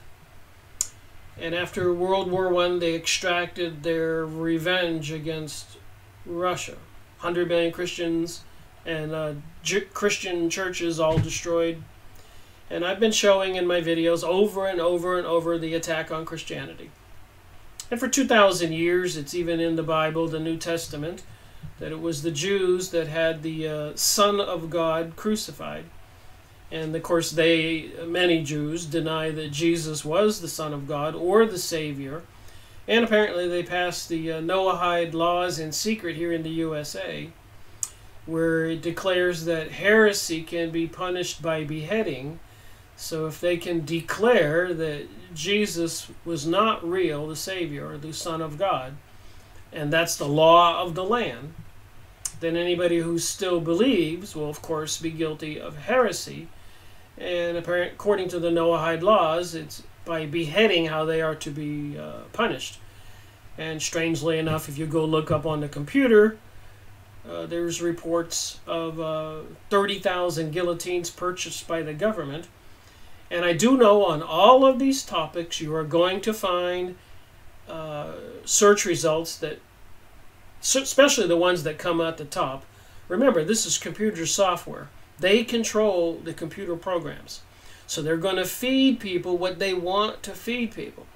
and after World War I they extracted their revenge against Russia, 100 million Christians and Christian churches all destroyed. And I've been showing in my videos over and over and over the attack on Christianity. And for 2,000 years, it's even in the Bible, the New Testament, that it was the Jews that had the Son of God crucified. And of course, many Jews deny that Jesus was the Son of God or the Savior. And apparently they passed the Noahide laws in secret here in the USA, where it declares that heresy can be punished by beheading. So if they can declare that Jesus was not real, the Savior, or the Son of God, and that's the law of the land, then anybody who still believes will, of course, be guilty of heresy. And apparently, according to the Noahide laws, it's by beheading how they are to be punished. And strangely enough, if you go look up on the computer, there's reports of 30,000 guillotines purchased by the government. And I do know on all of these topics you are going to find search results that, especially the ones that come at the top. Remember, this is computer software. They control the computer programs. So they're going to feed people what they want to feed people.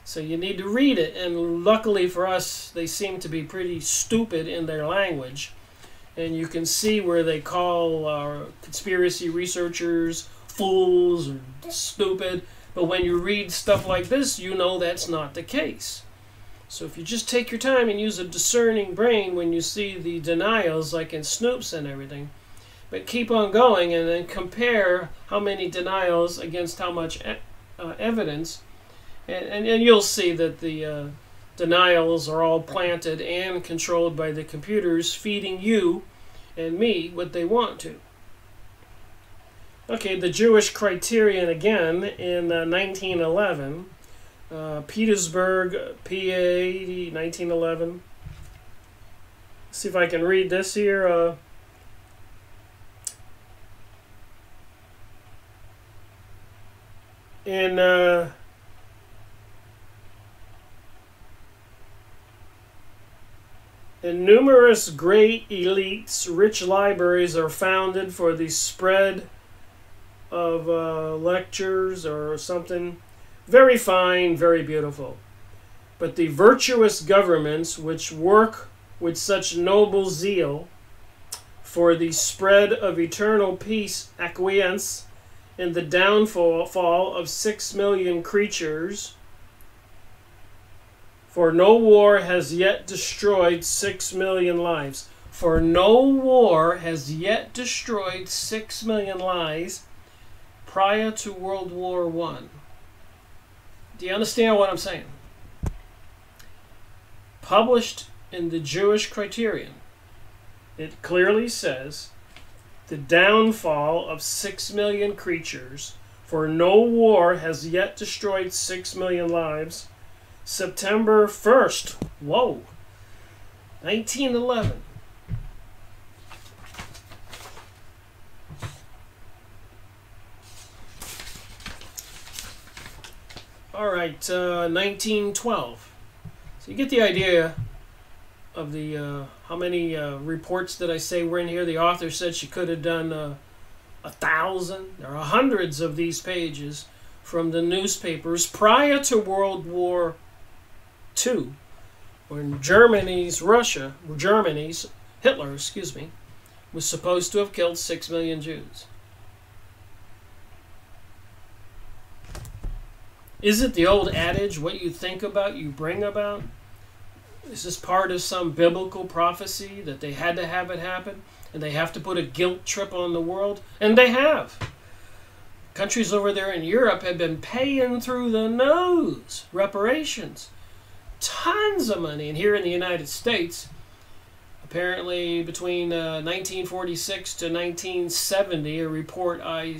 So you need to read it. And luckily for us, they seem to be pretty stupid in their language. And you can see where they call conspiracy researchers fools or stupid. But when you read stuff like this, you know that's not the case. So if you just take your time and use a discerning brain when you see the denials, like in Snoops and everything, but keep on going and then compare how many denials against how much evidence, and you'll see that the denials are all planted and controlled by the computers feeding you and me what they want to. Okay, the Jewish criterion again in 1911, Petersburg, PA, 1911. See if I can read this here. In numerous great elites, rich libraries are founded for the spread of lectures or something. Very fine, very beautiful. But the virtuous governments which work with such noble zeal for the spread of eternal peace acquiesce in the downfall of 6 million creatures, for no war has yet destroyed 6 million lives. For no war has yet destroyed 6 million lives prior to World War I. Do you understand what I'm saying? Published in the Jewish criterion, it clearly says the downfall of 6 million creatures, for no war has yet destroyed 6 million lives. September 1st, whoa, 1911. All right, 1912. So you get the idea of the how many reports did I say were in here? The author said she could have done 1,000. There are hundreds of these pages from the newspapers prior to World War II, when Hitler, was supposed to have killed 6 million Jews. Is it the old adage, what you think about, you bring about? Is this part of some biblical prophecy that they had to have it happen? And they have to put a guilt trip on the world? And they have. Countries over there in Europe have been paying through the nose reparations. Tons of money. And here in the United States, apparently between 1946 to 1970, a report I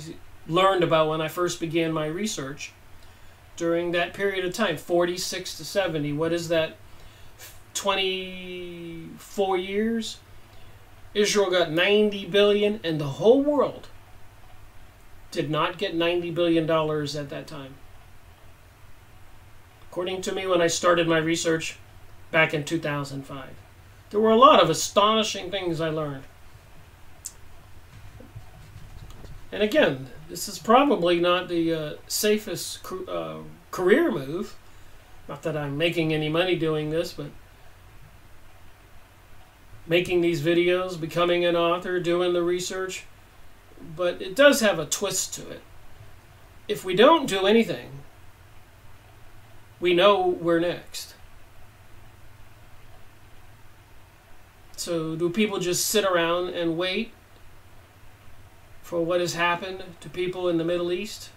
learned about when I first began my research, during that period of time, 46 to 70, what is that, 24 years? Israel got $90 billion, and the whole world did not get $90 billion at that time. According to me, when I started my research back in 2005. There were a lot of astonishing things I learned. And again, this is probably not the safest career move. Not that I'm making any money doing this, but making these videos, becoming an author, doing the research. But it does have a twist to it. If we don't do anything, we know we're next. So do people just sit around and wait for what has happened to people in the Middle East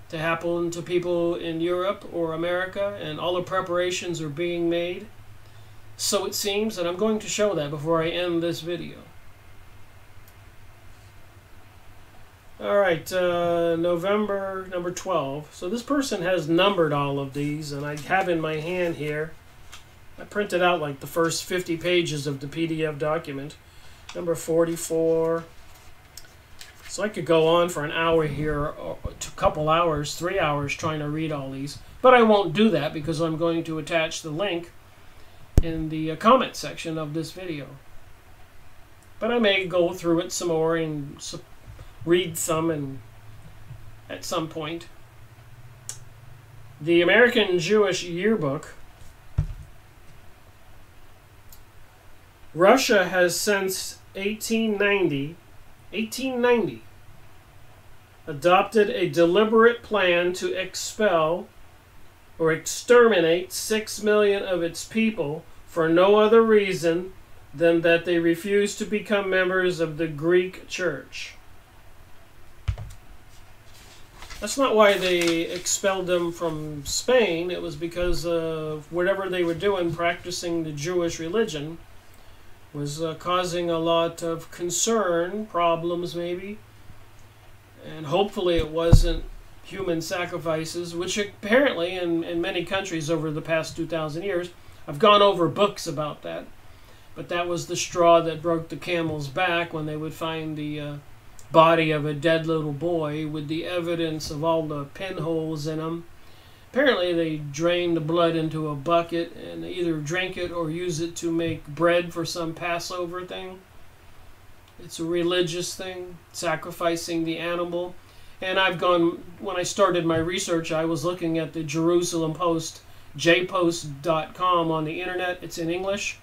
to happen to people in Europe or America, and all the preparations are being made? So it seems, and I'm going to show that before I end this video. Alright, November number 12. So this person has numbered all of these, and I have in my hand here, I printed out like the first 50 pages of the PDF document. Number 44. So I could go on for an hour here, or a couple hours, 3 hours trying to read all these. But I won't do that because I'm going to attach the link in the comment section of this video. But I may go through it some more and read some and at some point. The American Jewish Yearbook. Russia has since 1890 adopted a deliberate plan to expel or exterminate 6 million of its people for no other reason than that they refused to become members of the Greek church. That's not why they expelled them from Spain. It was because of whatever they were doing, practicing the Jewish religion, was causing a lot of concern, problems maybe, and hopefully it wasn't human sacrifices, which apparently in many countries over the past 2,000 years, I've gone over books about that, but that was the straw that broke the camel's back when they would find the body of a dead little boy with the evidence of all the pinholes in him. Apparently they drained the blood into a bucket and either drink it or use it to make bread for some Passover thing. It's a religious thing, sacrificing the animal. And when I started my research, I was looking at the Jerusalem Post, jpost.com on the internet. It's in English.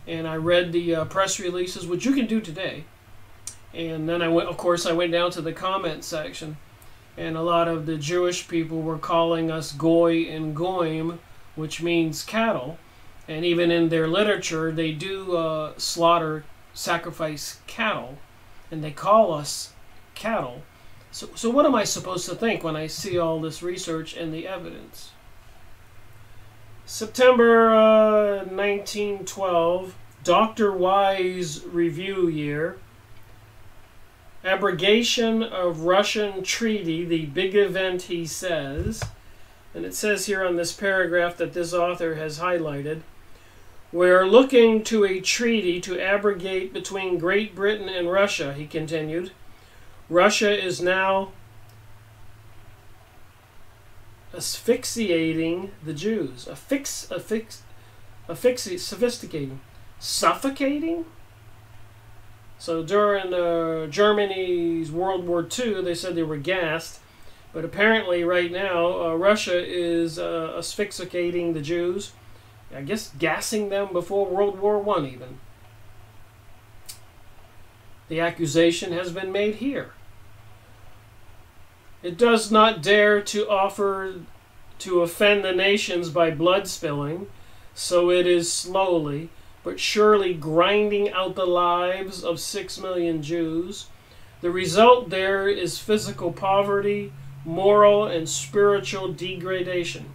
And I read the press releases, which you can do today. And then I went down to the comment section. And a lot of the Jewish people were calling us goy and goyim, which means cattle. And even in their literature, they do sacrifice cattle. And they call us cattle. So what am I supposed to think when I see all this research and the evidence? September 1912, Dr. Wise Review Year. Abrogation of Russian treaty, the big event, he says. And it says here on this paragraph that this author has highlighted, we're looking to a treaty to abrogate between Great Britain and Russia, he continued. Russia is now asphyxiating the Jews. Suffocating? So during Germany's World War II, they said they were gassed. But apparently right now, Russia is asphyxiating the Jews. I guess gassing them before World War I even. The accusation has been made here. It does not dare to offer to offend the nations by blood spilling, so it is slowly but surely grinding out the lives of 6 million Jews. The result there is physical poverty, moral and spiritual degradation.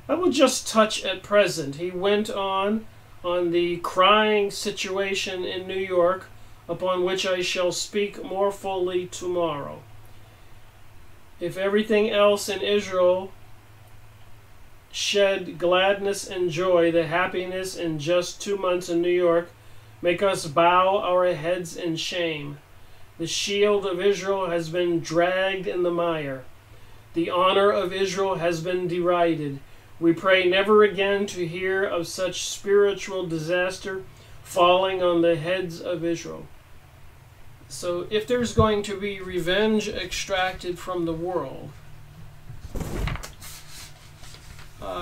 I will just touch at present. He went on the crying situation in New York, upon which I shall speak more fully tomorrow. If everything else in Israel shed gladness and joy, the happiness in just 2 months in New York make us bow our heads in shame. The shield of Israel has been dragged in the mire. The honor of Israel has been derided. We pray never again to hear of such spiritual disaster falling on the heads of Israel. So if there's going to be revenge extracted from the world,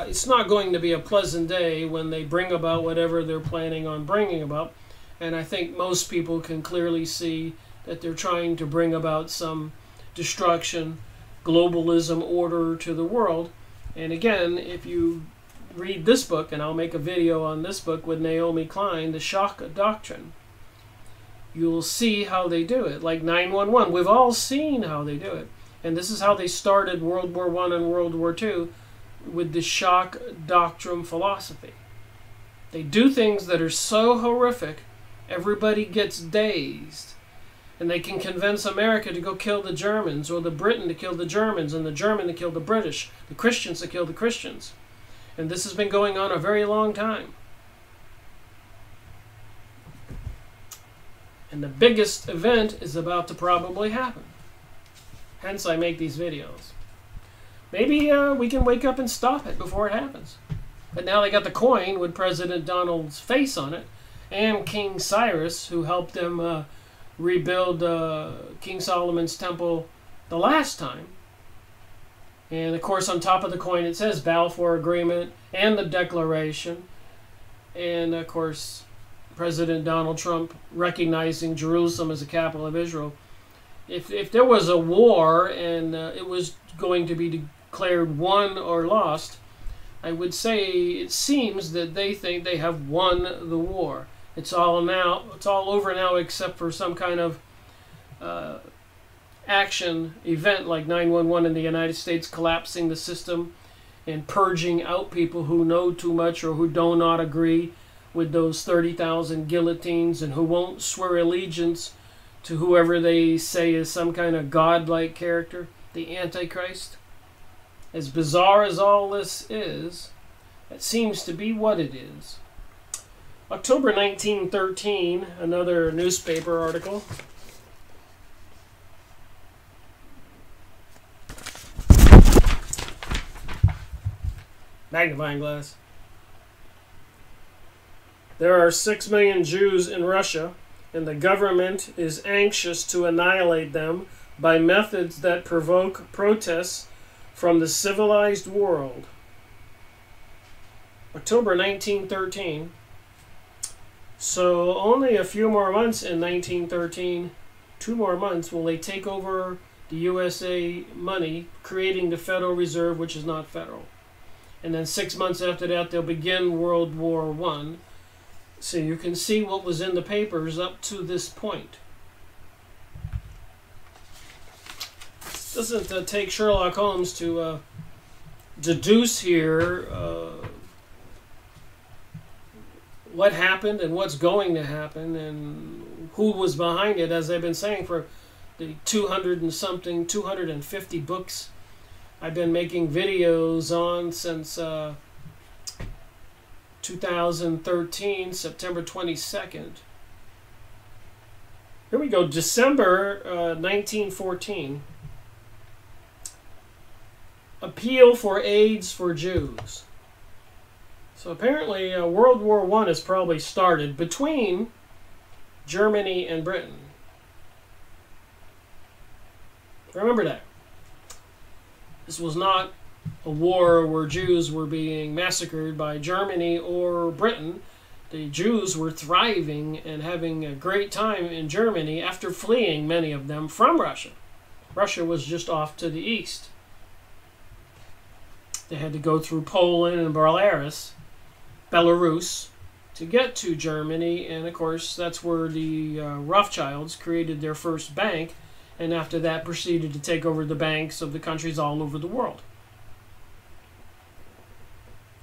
it's not going to be a pleasant day when they bring about whatever they're planning on bringing about. And I think most people can clearly see that they're trying to bring about some destruction, globalism order to the world. And again, if you read this book, and I'll make a video on this book with Naomi Klein, The Shock Doctrine, you'll see how they do it. Like 9/11, we've all seen how they do it. And this is how they started World War I and World War II, with the shock doctrine philosophy. They do things that are so horrific, everybody gets dazed. And they can convince America to go kill the Germans, or the Britain to kill the Germans, and the German to kill the British, the Christians to kill the Christians. And this has been going on a very long time. And the biggest event is about to probably happen. Hence I make these videos. Maybe we can wake up and stop it before it happens. But now they got the coin with President Donald's face on it, and King Cyrus, who helped them rebuild King Solomon's temple the last time. And of course on top of the coin it says Balfour Agreement and the Declaration. And of course President Donald Trump recognizing Jerusalem as the capital of Israel. if there was a war and it was going to be declared won or lost, I would say it seems that they think they have won the war. It's all over now, except for some kind of action event like 911 in the United States, collapsing the system and purging out people who know too much or who do not agree with those 30,000 guillotines and who won't swear allegiance to whoever they say is some kind of godlike character, the Antichrist. As bizarre as all this is, it seems to be what it is. October 1913, another newspaper article. Magnifying glass. There are 6 million Jews in Russia, and the government is anxious to annihilate them by methods that provoke protests from the civilized world. October 1913. So only a few more months in 1913, 2 more months, will they take over the USA money, creating the Federal Reserve, which is not federal. And then 6 months after that, they'll begin World War I. So you can see what was in the papers up to this point. It doesn't take Sherlock Holmes to deduce here what happened and what's going to happen and who was behind it, as I've been saying for the 250 books I've been making videos on since 2013, September 22nd. Here we go, December 1914. Appeal for AIDS for Jews. So apparently World War I has probably started between Germany and Britain. Remember that. This was not a war where Jews were being massacred by Germany or Britain. The Jews were thriving and having a great time in Germany after fleeing, many of them, from Russia. Russia was just off to the east. They had to go through Poland and Belarus to get to Germany, and of course that's where the Rothschilds created their first bank, and after that proceeded to take over the banks of the countries all over the world.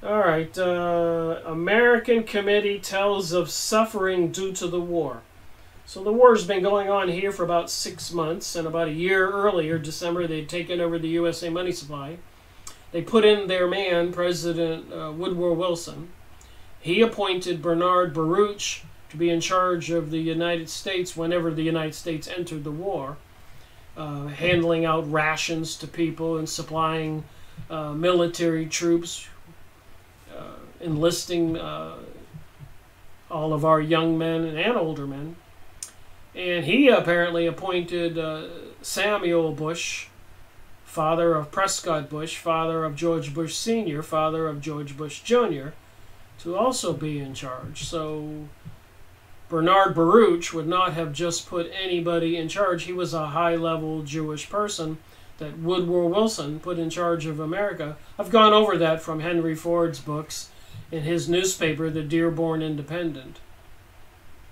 All right, American committee tells of suffering due to the war. So the war's been going on here for about 6 months, and about a year earlier, December, they'd taken over the USA money supply. They put in their man, President Woodrow Wilson. He appointed Bernard Baruch to be in charge of the United States whenever the United States entered the war, handling out rations to people and supplying military troops, enlisting all of our young men and older men. And he apparently appointed Samuel Bush, father of Prescott Bush, father of George Bush Sr., father of George Bush Jr., to also be in charge. So Bernard Baruch would not have just put anybody in charge. He was a high-level Jewish person that Woodrow Wilson put in charge of America. I've gone over that from Henry Ford's books in his newspaper, The Dearborn Independent.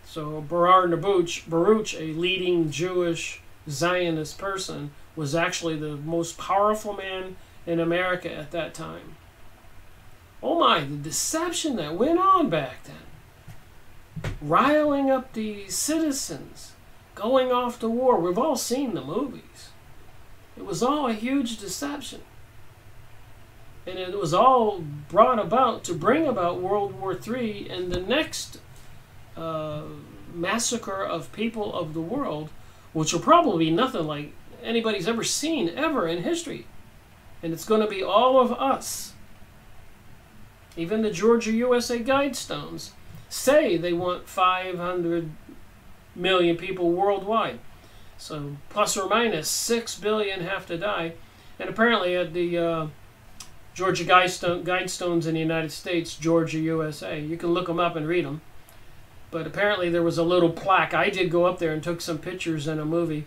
So Bernard Baruch, a leading Jewish Zionist person, was actually the most powerful man in America at that time. Oh my, the deception that went on back then. Riling up the citizens, going off to war. We've all seen the movies. It was all a huge deception. And it was all brought about to bring about World War III and the next massacre of people of the world, which will probably be nothing like anybody's ever seen ever in history. And it's going to be all of us. Even the Georgia USA Guidestones say they want 500 million people worldwide. So plus or minus 6 billion have to die. And apparently at the Georgia Guidestones in the United States, Georgia USA, you can look them up and read them. But apparently there was a little plaque. I did go up there and took some pictures in a movie.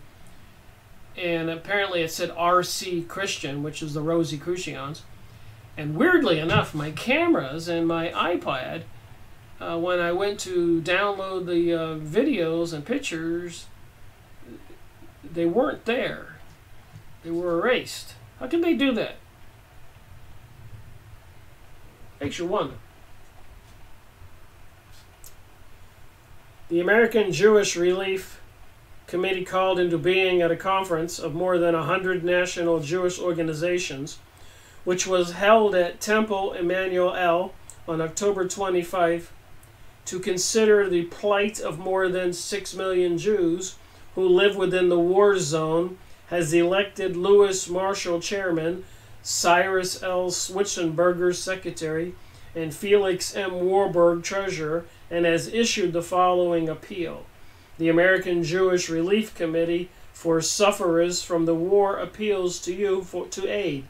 and apparently it said RC Christian, which is the Rosicrucians. And weirdly enough, my cameras and my iPad, when I went to download the videos and pictures, they weren't there. They were erased. How can they do that? Makes you wonder. The American Jewish Relief Committee called into being at a conference of more than 100 national Jewish organizations, which was held at Temple Emmanuel on October 25, to consider the plight of more than 6 million Jews who live within the war zone, has elected Louis Marshall chairman, Cyrus L. Schwitzenberger secretary, and Felix M. Warburg treasurer, and has issued the following appeal. The American Jewish Relief Committee for sufferers from the war appeals to you to aid,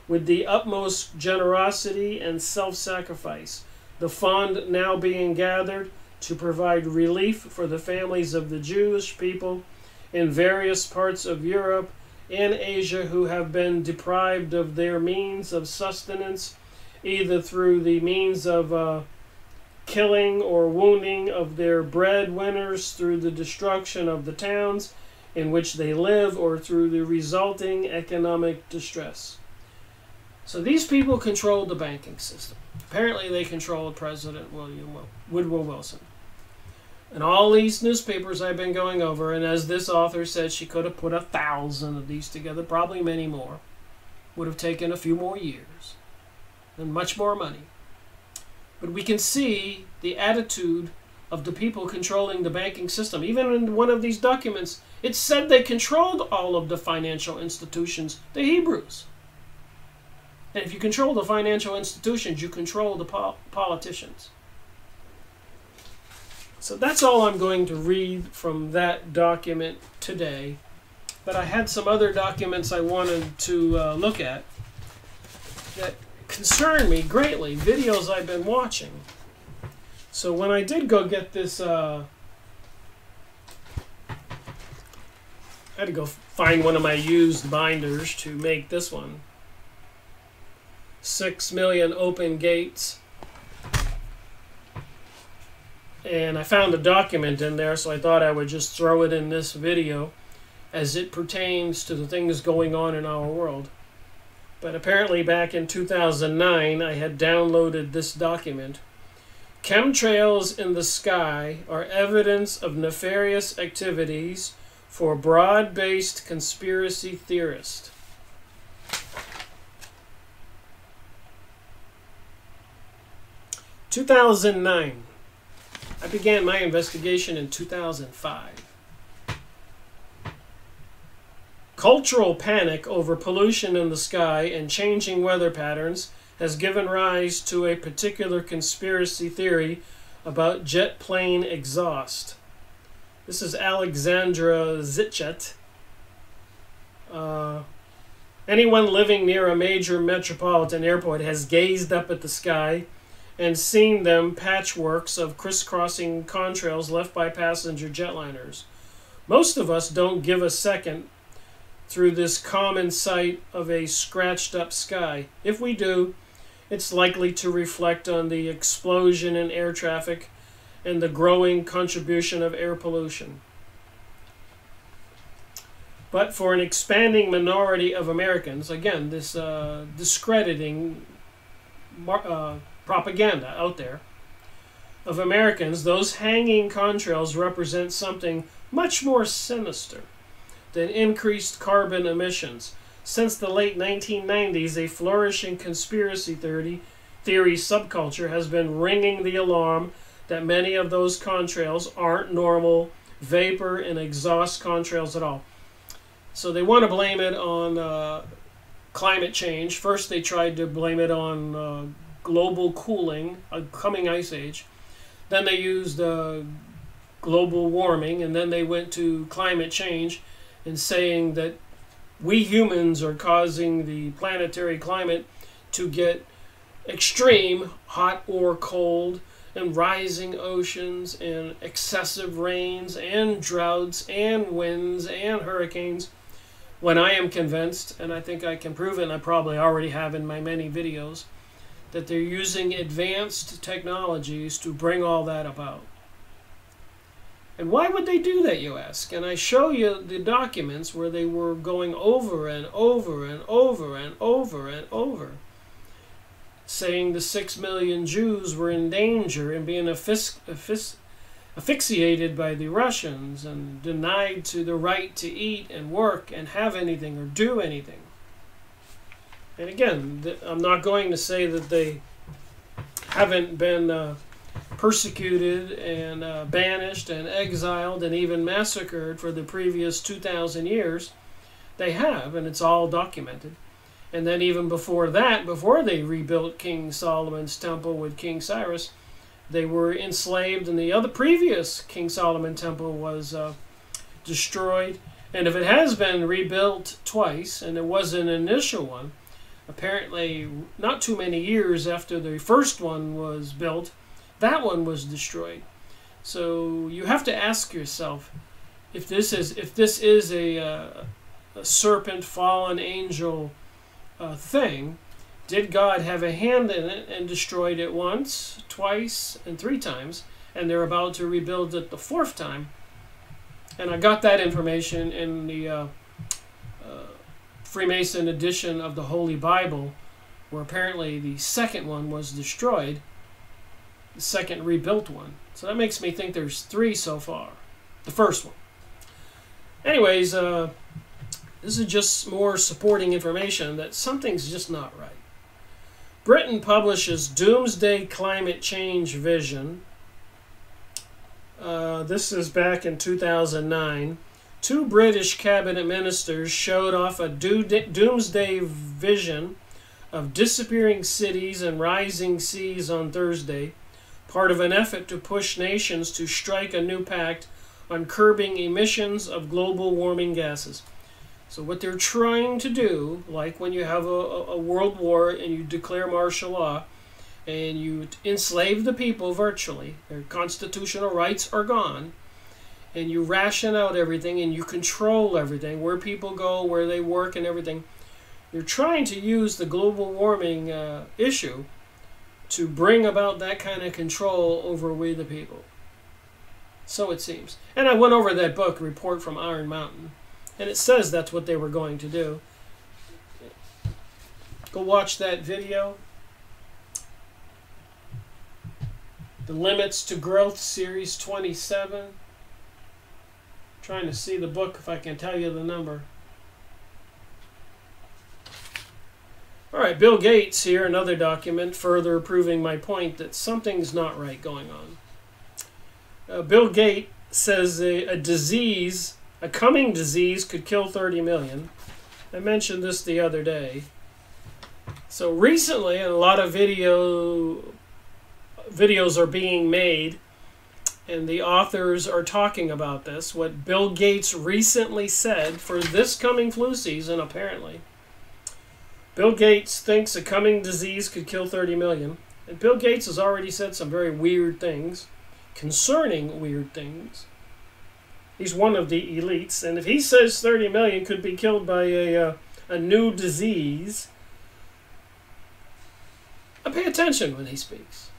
with the utmost generosity and self-sacrifice, the fund now being gathered to provide relief for the families of the Jewish people in various parts of Europe and Asia who have been deprived of their means of sustenance, either through the means of killing or wounding of their breadwinners, through the destruction of the towns in which they live, or through the resulting economic distress. So these people controlled the banking system. Apparently they controlled President Woodrow Wilson. And all these newspapers I've been going over, and as this author said, she could have put 1,000 of these together, probably many more. Would have taken a few more years and much more money. But we can see the attitude of the people controlling the banking system. Even in one of these documents, it said they controlled all of the financial institutions, the Hebrews. And if you control the financial institutions, you control the politicians. So that's all I'm going to read from that document today. But I had some other documents I wanted to look at that concern me greatly, videos I've been watching. So when I did go get this, I had to go find one of my used binders to make this one. 6 million open gates. And I found a document in there, so I thought I would just throw it in this video as it pertains to the things going on in our world. But apparently back in 2009, I had downloaded this document. Chemtrails in the sky are evidence of nefarious activities for broad-based conspiracy theorists. In 2009. I began my investigation in 2005. Cultural panic over pollution in the sky and changing weather patterns has given rise to a particular conspiracy theory about jet plane exhaust. This is Alexandra Zichet. Anyone living near a major metropolitan airport has gazed up at the sky and seen them patchworks of crisscrossing contrails left by passenger jetliners. Most of us don't give a second through this common sight of a scratched up sky. If we do, it's likely to reflect on the explosion in air traffic and the growing contribution of air pollution. But for an expanding minority of Americans, again, this discrediting propaganda out there of Americans, those hanging contrails represent something much more sinister than increased carbon emissions. Since the late 1990s, a flourishing conspiracy theory subculture has been ringing the alarm that many of those contrails aren't normal vapor and exhaust contrails at all. So they want to blame it on climate change. First they tried to blame it on global cooling, a coming ice age. Then they used global warming, and then they went to climate change and saying that we humans are causing the planetary climate to get extreme, hot or cold, and rising oceans, and excessive rains, and droughts, and winds, and hurricanes. when I am convinced, and I think I can prove it, and I probably already have in my many videos, that they're using advanced technologies to bring all that about. And why would they do that, you ask? And I show you the documents where they were going over and over and over and over and over, saying the 6 million Jews were in danger and being asphyxiated by the Russians and denied to the right to eat and work and have anything or do anything. And again, I'm not going to say that they haven't been persecuted and banished and exiled and even massacred for the previous 2,000 years. They have, and it's all documented. And then even before that, before they rebuilt King Solomon's temple with King Cyrus, they were enslaved, and the other previous King Solomon temple was destroyed. And if it has been rebuilt twice, and it was an initial one, apparently not too many years after the first one was built, that one was destroyed. So you have to ask yourself, if this is a serpent, fallen angel thing, did God have a hand in it and destroyed it once, twice, and 3 times, and they're about to rebuild it the 4th time? And I got that information in the Freemason edition of the Holy Bible, where apparently the second one was destroyed, the second rebuilt one. So that makes me think there's 3 so far. The first one. Anyways, this is just more supporting information that something's just not right. Britain publishes Doomsday Climate Change Vision. This is back in 2009. 2 British cabinet ministers showed off a doomsday vision of disappearing cities and rising seas on Thursday, part of an effort to push nations to strike a new pact on curbing emissions of global warming gases. So what they're trying to do, like when you have a world war and you declare martial law and you enslave the people virtually, their constitutional rights are gone, and you ration out everything and you control everything, where people go, where they work and everything. You're trying to use the global warming issue to bring about that kind of control over we the people. So it seems. And I went over that book, Report from Iron Mountain, and it says that's what they were going to do. Go watch that video. The Limits to Growth, Series 27. Trying to see the book if I can tell you the number. All right, Bill Gates here, another document further proving my point that something's not right going on. Bill Gates says a coming disease could kill 30 million. I mentioned this the other day. So recently, a lot of videos are being made, and the authors are talking about this. What Bill Gates recently said for this coming flu season, apparently. Bill Gates thinks a coming disease could kill 30 million. And Bill Gates has already said some very weird things, concerning weird things. He's one of the elites, and if he says 30 million could be killed by a new disease, I pay attention when he speaks.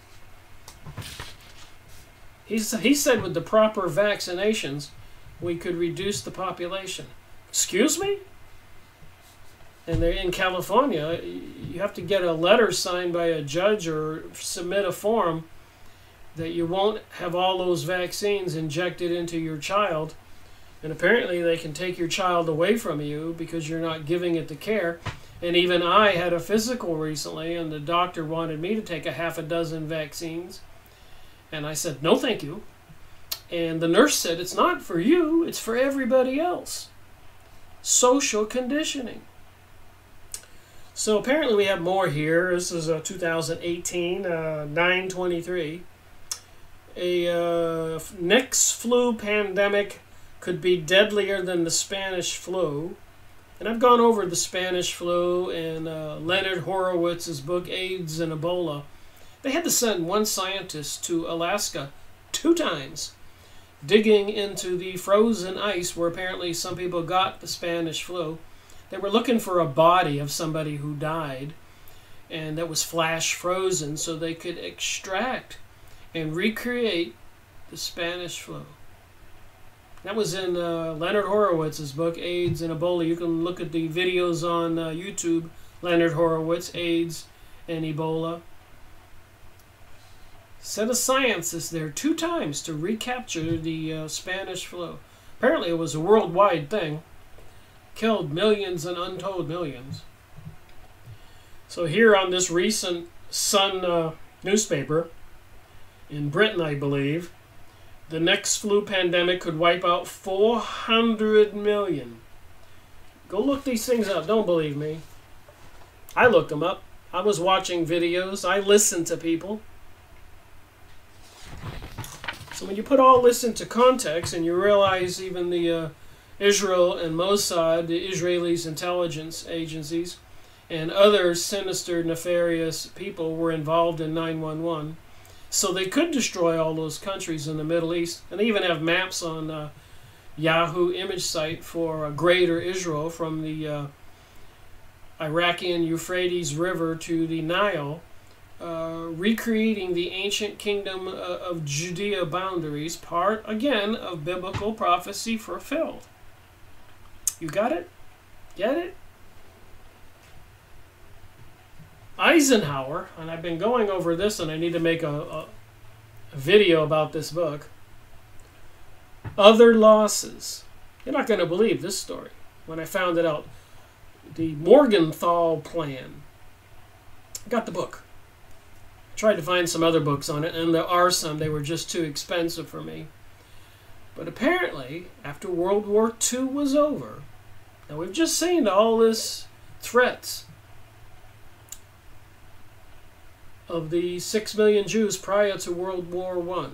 He said with the proper vaccinations, we could reduce the population. Excuse me? And they're in California, you have to get a letter signed by a judge or submit a form that you won't have all those vaccines injected into your child. And apparently they can take your child away from you because you're not giving it the care. And even I had a physical recently, and the doctor wanted me to take a half a dozen vaccines. And I said, no, thank you. And the nurse said, it's not for you, it's for everybody else. Social conditioning. So apparently we have more here. This is 2018, 9/23. A next flu pandemic could be deadlier than the Spanish flu. And I've gone over the Spanish flu in Leonard Horowitz's book, AIDS and Ebola. They had to send one scientist to Alaska 2 times, digging into the frozen ice where apparently some people got the Spanish flu. They were looking for a body of somebody who died and that was flash frozen so they could extract and recreate the Spanish flu. That was in Leonard Horowitz's book, AIDS and Ebola. You can look at the videos on YouTube, Leonard Horowitz, AIDS and Ebola. Set of scientists there 2 times to recapture the Spanish flu. Apparently it was a worldwide thing. Killed millions and untold millions. So here on this recent Sun newspaper, in Britain I believe, the next flu pandemic could wipe out 400 million. Go look these things up. Don't believe me. I looked them up. I was watching videos. I listened to people. So when you put all this into context and you realize even the Israel and Mossad, the Israelis' intelligence agencies, and other sinister, nefarious people were involved in 9/11, so they could destroy all those countries in the Middle East. And they even have maps on Yahoo image site for Greater Israel from the Iraqi and Euphrates River to the Nile, recreating the ancient kingdom of Judea boundaries, part, again, of biblical prophecy fulfilled. You got it? Get it? Eisenhower, and I've been going over this and I need to make a video about this book. Other losses. You're not going to believe this story. When I found it out, the Morgenthau Plan. I got the book. I tried to find some other books on it, and there are some. They were just too expensive for me. But apparently, after World War II was over, now we've just seen all this threats of the 6 million Jews prior to World War I.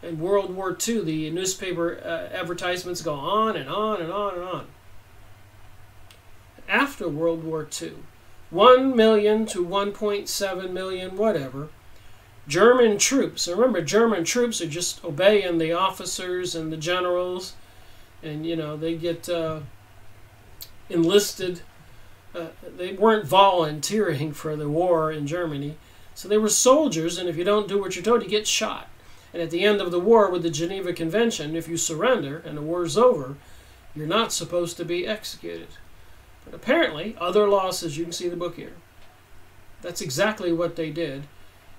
And World War II, the newspaper advertisements go on and on and on and on. After World War II, 1 million to 1.7 million, whatever, German troops. Remember, German troops are just obeying the officers and the generals, and, you know, they get enlisted. They weren't volunteering for the war in Germany. So they were soldiers, and if you don't do what you're told, you get shot. And at the end of the war with the Geneva Convention, if you surrender and the war's over, you're not supposed to be executed. But apparently, other losses, you can see the book here. That's exactly what they did.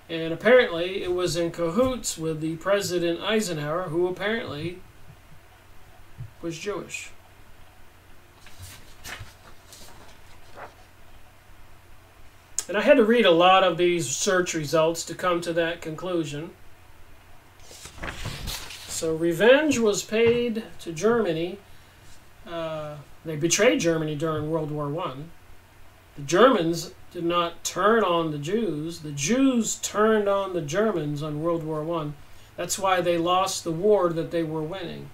And apparently, it was in cahoots with the President Eisenhower, who apparently was Jewish. And I had to read a lot of these search results to come to that conclusion. So revenge was paid to Germany. They betrayed Germany during World War I. The Germans did not turn on the Jews. The Jews turned on the Germans on World War I. That's why they lost the war that they were winning.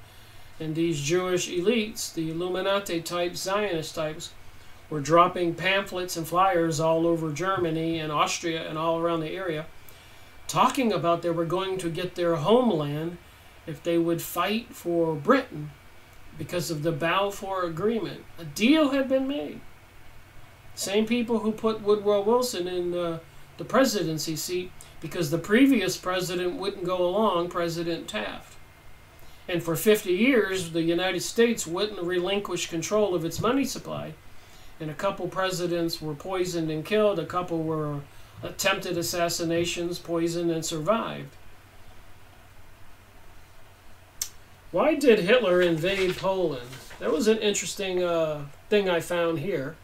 And these Jewish elites, the Illuminati types, Zionist types, were dropping pamphlets and flyers all over Germany and Austria and all around the area, talking about they were going to get their homeland if they would fight for Britain because of the Balfour Agreement. A deal had been made. Same people who put Woodrow Wilson in the presidency seat because the previous president wouldn't go along, President Taft. And for 50 years, the United States wouldn't relinquish control of its money supply. And a couple presidents were poisoned and killed. A couple were attempted assassinations, poisoned, and survived. Why did Hitler invade Poland? That was an interesting thing I found here.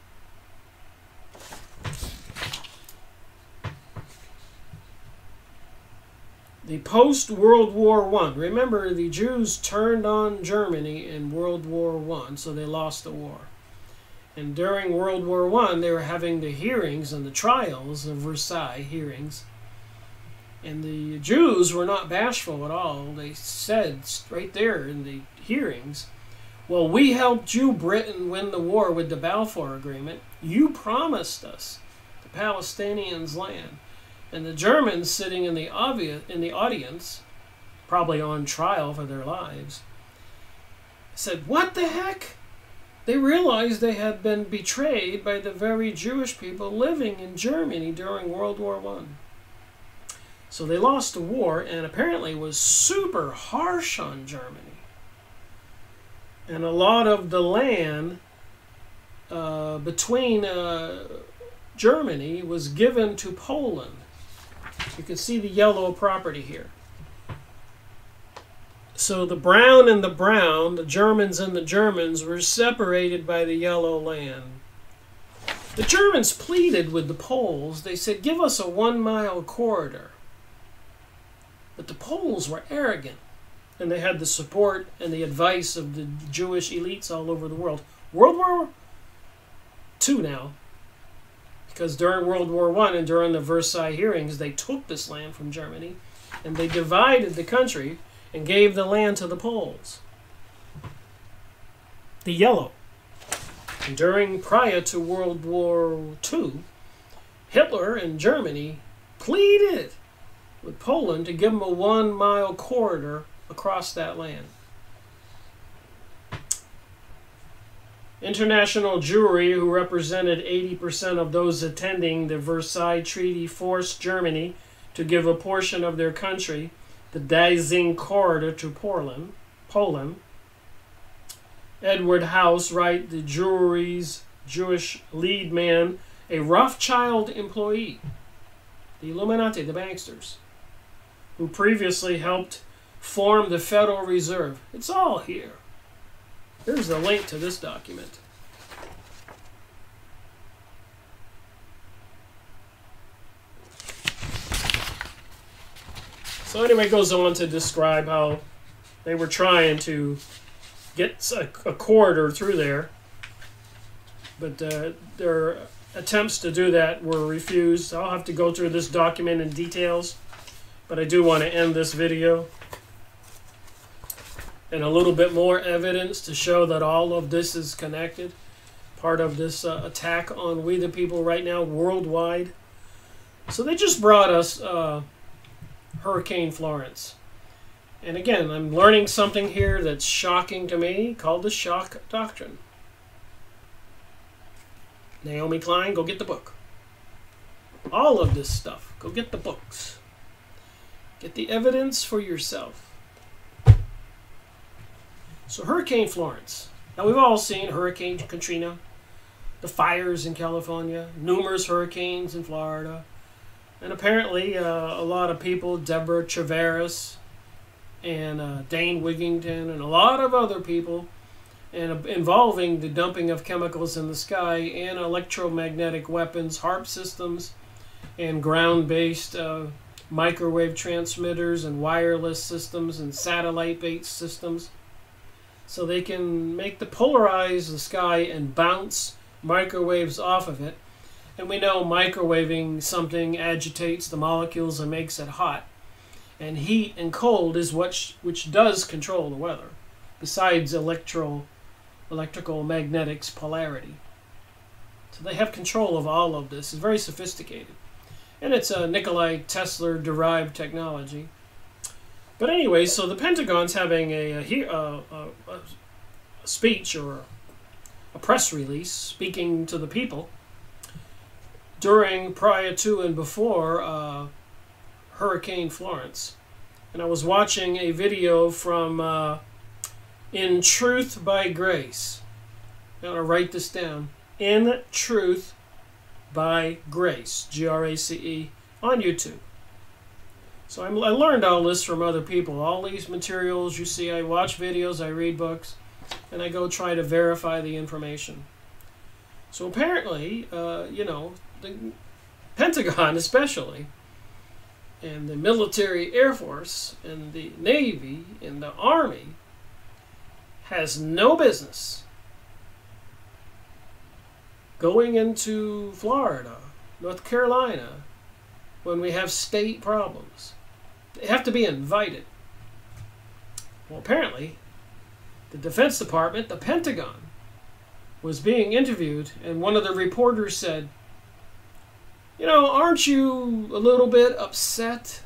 The post-World War I. Remember, the Jews turned on Germany in World War I, so they lost the war. And during World War I, they were having the hearings and the trials of Versailles hearings. And the Jews were not bashful at all. They said right there in the hearings, well, we helped you, Britain, win the war with the Balfour Agreement. You promised us the Palestinians land. And the Germans sitting in the audience, probably on trial for their lives, said, what the heck? they realized they had been betrayed by the very Jewish people living in Germany during World War I. So they lost the war, and apparently was super harsh on Germany. And a lot of the land between Germany was given to Poland. You can see the yellow property here. So the brown and the brown, the Germans and the Germans, were separated by the yellow land. The Germans pleaded with the Poles. They said, give us a 1-mile corridor. But the Poles were arrogant, and they had the support and the advice of the Jewish elites all over the world. World War II now, because during World War I and during the Versailles hearings, they took this land from Germany, and they divided the country and gave the land to the Poles. The yellow. And prior to World War II, Hitler and Germany pleaded with Poland to give them a 1-mile corridor across that land. International Jewry, who represented 80% of those attending the Versailles Treaty, forced Germany to give a portion of their country, the Danzig corridor, to Poland. Edward House, Wright, the Jewry's Jewish lead man, a Rothschild employee, the Illuminati, the banksters, who previously helped form the Federal Reserve. It's all here. Here's the link to this document. So anyway, it goes on to describe how they were trying to get a corridor through there, but their attempts to do that were refused. I'll have to go through this document in details, but I do want to end this video. And a little bit more evidence to show that all of this is connected. Part of this attack on we the people right now worldwide. So they just brought us Hurricane Florence. And again, I'm learning something here that's shocking to me, called the shock doctrine. Naomi Klein, go get the book. All of this stuff, go get the books. Get the evidence for yourself. So Hurricane Florence. Now we've all seen Hurricane Katrina, the fires in California, numerous hurricanes in Florida, and apparently a lot of people, Deborah Treveris and Dane Wigington and a lot of other people, and involving the dumping of chemicals in the sky and electromagnetic weapons, HARP systems, and ground-based microwave transmitters and wireless systems and satellite-based systems. So they can polarize the sky and bounce microwaves off of it. And we know microwaving something agitates the molecules and makes it hot. And heat and cold is which does control the weather, besides electrical magnetics polarity. So they have control of all of this. It's very sophisticated. And it's a Nikola Tesla-derived technology. But anyway, so the Pentagon's having a speech or a press release speaking to the people prior to and before Hurricane Florence. And I was watching a video from In Truth by Grace. I'm going to write this down. In Truth by Grace, Grace, on YouTube. So I learned all this from other people. All these materials you see, I watch videos, I read books, and I go try to verify the information. So apparently, the Pentagon especially, and the military Air Force, and the Navy, and the Army has no business going into Florida, North Carolina, when we have state problems. They have to be invited. Well, apparently, the Defense Department, the Pentagon, was being interviewed, and one of the reporters said, aren't you a little bit upset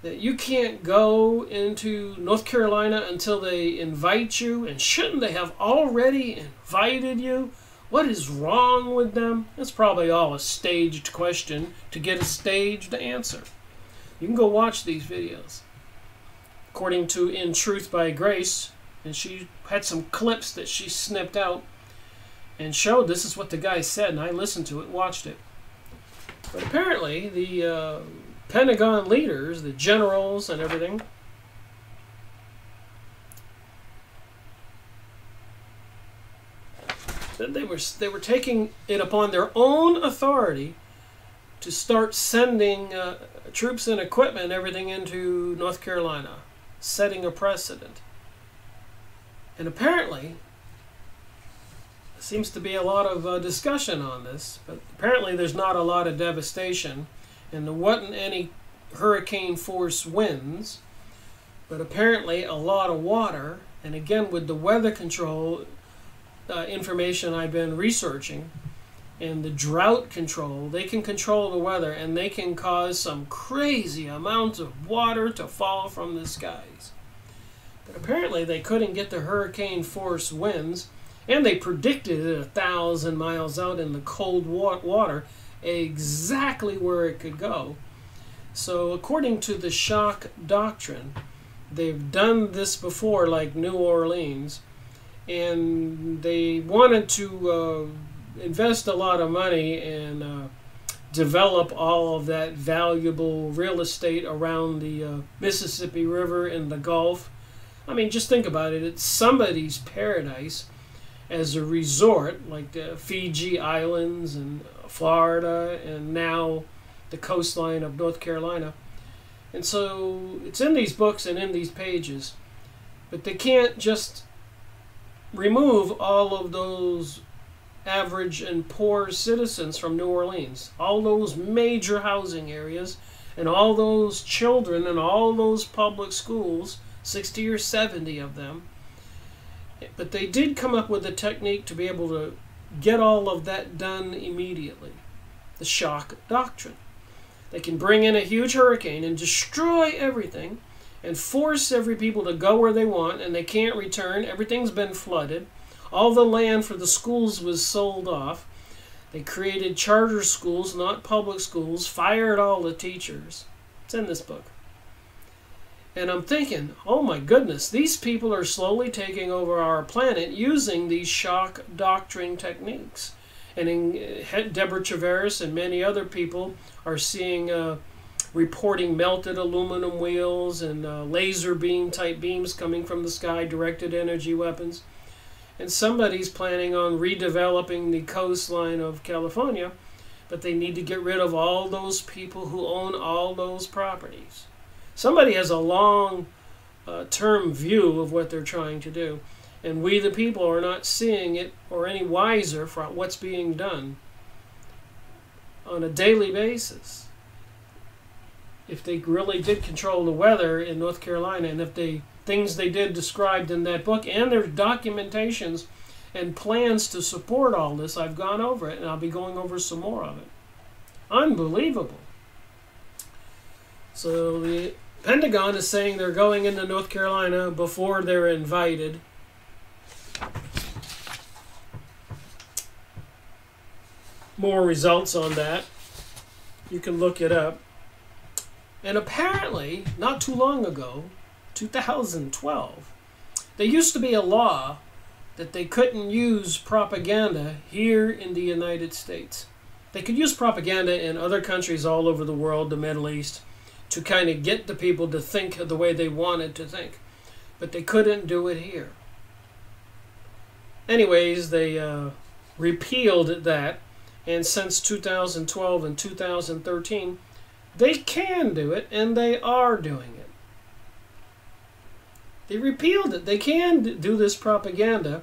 that you can't go into North Carolina until they invite you, and shouldn't they have already invited you? What is wrong with them? It's probably all a staged question to get a staged answer. You can go watch these videos. According to In Truth by Grace, and she had some clips that she snipped out and showed this is what the guy said, and I listened to it, watched it. But apparently the Pentagon leaders, the generals and everything, they were taking it upon their own authority to start sending troops and equipment and everything into North Carolina, setting a precedent. And apparently, there seems to be a lot of discussion on this, but apparently there's not a lot of devastation, and there wasn't any hurricane force winds, but apparently a lot of water. And again, with the weather control information I've been researching, and the drought control, they can control the weather, and they can cause some crazy amounts of water to fall from the skies. But apparently they couldn't get the hurricane force winds, and they predicted it 1,000 miles out in the cold water exactly where it could go. So according to the shock doctrine, they've done this before, like New Orleans, and they wanted to invest a lot of money and develop all of that valuable real estate around the Mississippi River and the Gulf. I mean, just think about it. It's somebody's paradise as a resort, like the Fiji Islands and Florida, and now the coastline of North Carolina. And so it's in these books and in these pages, but they can't just remove all of those average and poor citizens from New Orleans, all those major housing areas, and all those children and all those public schools, 60 or 70 of them. But they did come up with a technique to be able to get all of that done immediately. The shock doctrine. They can bring in a huge hurricane and destroy everything and force every people to go where they want, and they can't return. Everything's been flooded. All the land for the schools was sold off. They created charter schools, not public schools, fired all the teachers. It's in this book. And I'm thinking, oh my goodness, these people are slowly taking over our planet using these shock doctrine techniques. And Deborah Chaveris and many other people are seeing, reporting melted aluminum wheels and laser beam type beams coming from the sky, directed energy weapons. And somebody's planning on redeveloping the coastline of California, but they need to get rid of all those people who own all those properties. Somebody has a long-term view of what they're trying to do, and we the people are not seeing it or any wiser for what's being done on a daily basis. If they really did control the weather in North Carolina, and if they things they did described in that book, and there's documentations and plans to support all this, I've gone over it, and I'll be going over some more of it. Unbelievable. So the Pentagon is saying they're going into North Carolina before they're invited. More results on that. You can look it up. And apparently, not too long ago, 2012, there used to be a law that they couldn't use propaganda here in the United States. They could use propaganda in other countries all over the world, the Middle East, to kind of get the people to think the way they wanted to think. But they couldn't do it here. Anyways, they repealed that, and since 2012 and 2013, they can do it, and they are doing it. They repealed it. They can do this propaganda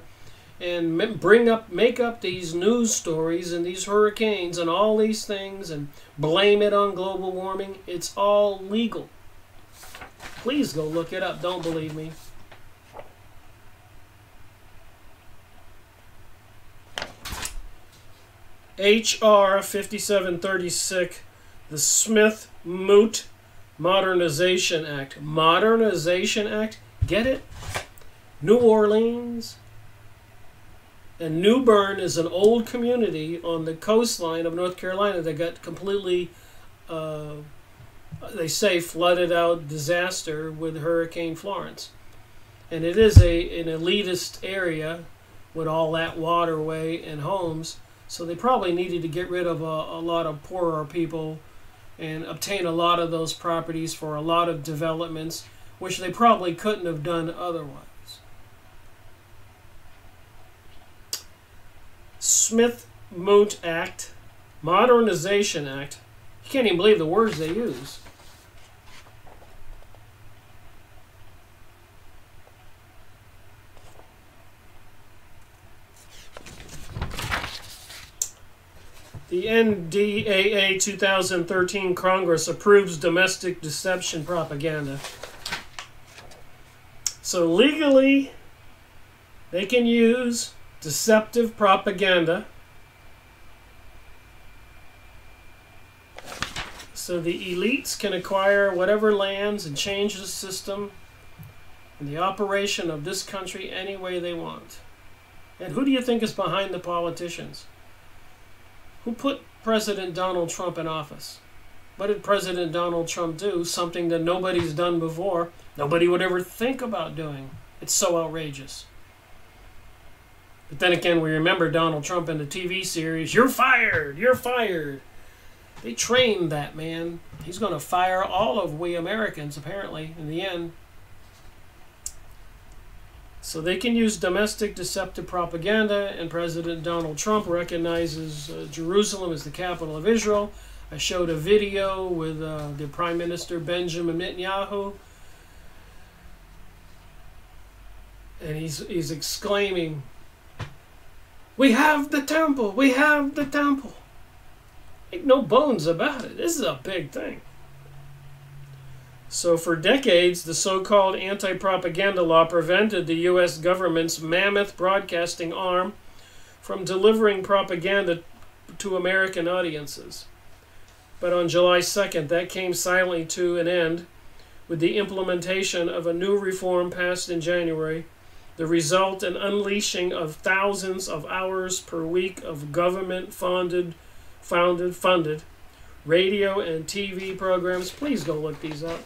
and make up these news stories and these hurricanes and all these things and blame it on global warming. It's all legal. Please go look it up. Don't believe me. H.R. 5736, the Smith-Moot Modernization Act. Modernization Act. Get it? New Orleans and New Bern is an old community on the coastline of North Carolina that got completely, they say, flooded out disaster with Hurricane Florence. And it is an elitist area with all that waterway and homes. So they probably needed to get rid of a lot of poorer people and obtain a lot of those properties for a lot of developments, which they probably couldn't have done otherwise. Smith-Moot Act, Modernization Act. You can't even believe the words they use. The NDAA 2013 Congress approves domestic deception propaganda. So legally, they can use deceptive propaganda. So the elites can acquire whatever lands and change the system and the operation of this country any way they want. And who do you think is behind the politicians? Who put President Donald Trump in office? What did President Donald Trump do? Something that nobody's done before. Nobody would ever think about doing. It's so outrageous. But then again, we remember Donald Trump in the TV series, "You're fired! You're fired!" They trained that man. He's going to fire all of we Americans, apparently, in the end. So they can use domestic deceptive propaganda, and President Donald Trump recognizes Jerusalem as the capital of Israel. I showed a video with the Prime Minister Benjamin Netanyahu, and he's exclaiming, "We have the temple! We have the temple!" Make no bones about it. This is a big thing. So for decades, the so-called anti-propaganda law prevented the U.S. government's mammoth broadcasting arm from delivering propaganda to American audiences. But on July 2nd, that came silently to an end with the implementation of a new reform passed in January. The result, an unleashing of thousands of hours per week of government-funded radio and TV programs. Please go look these up.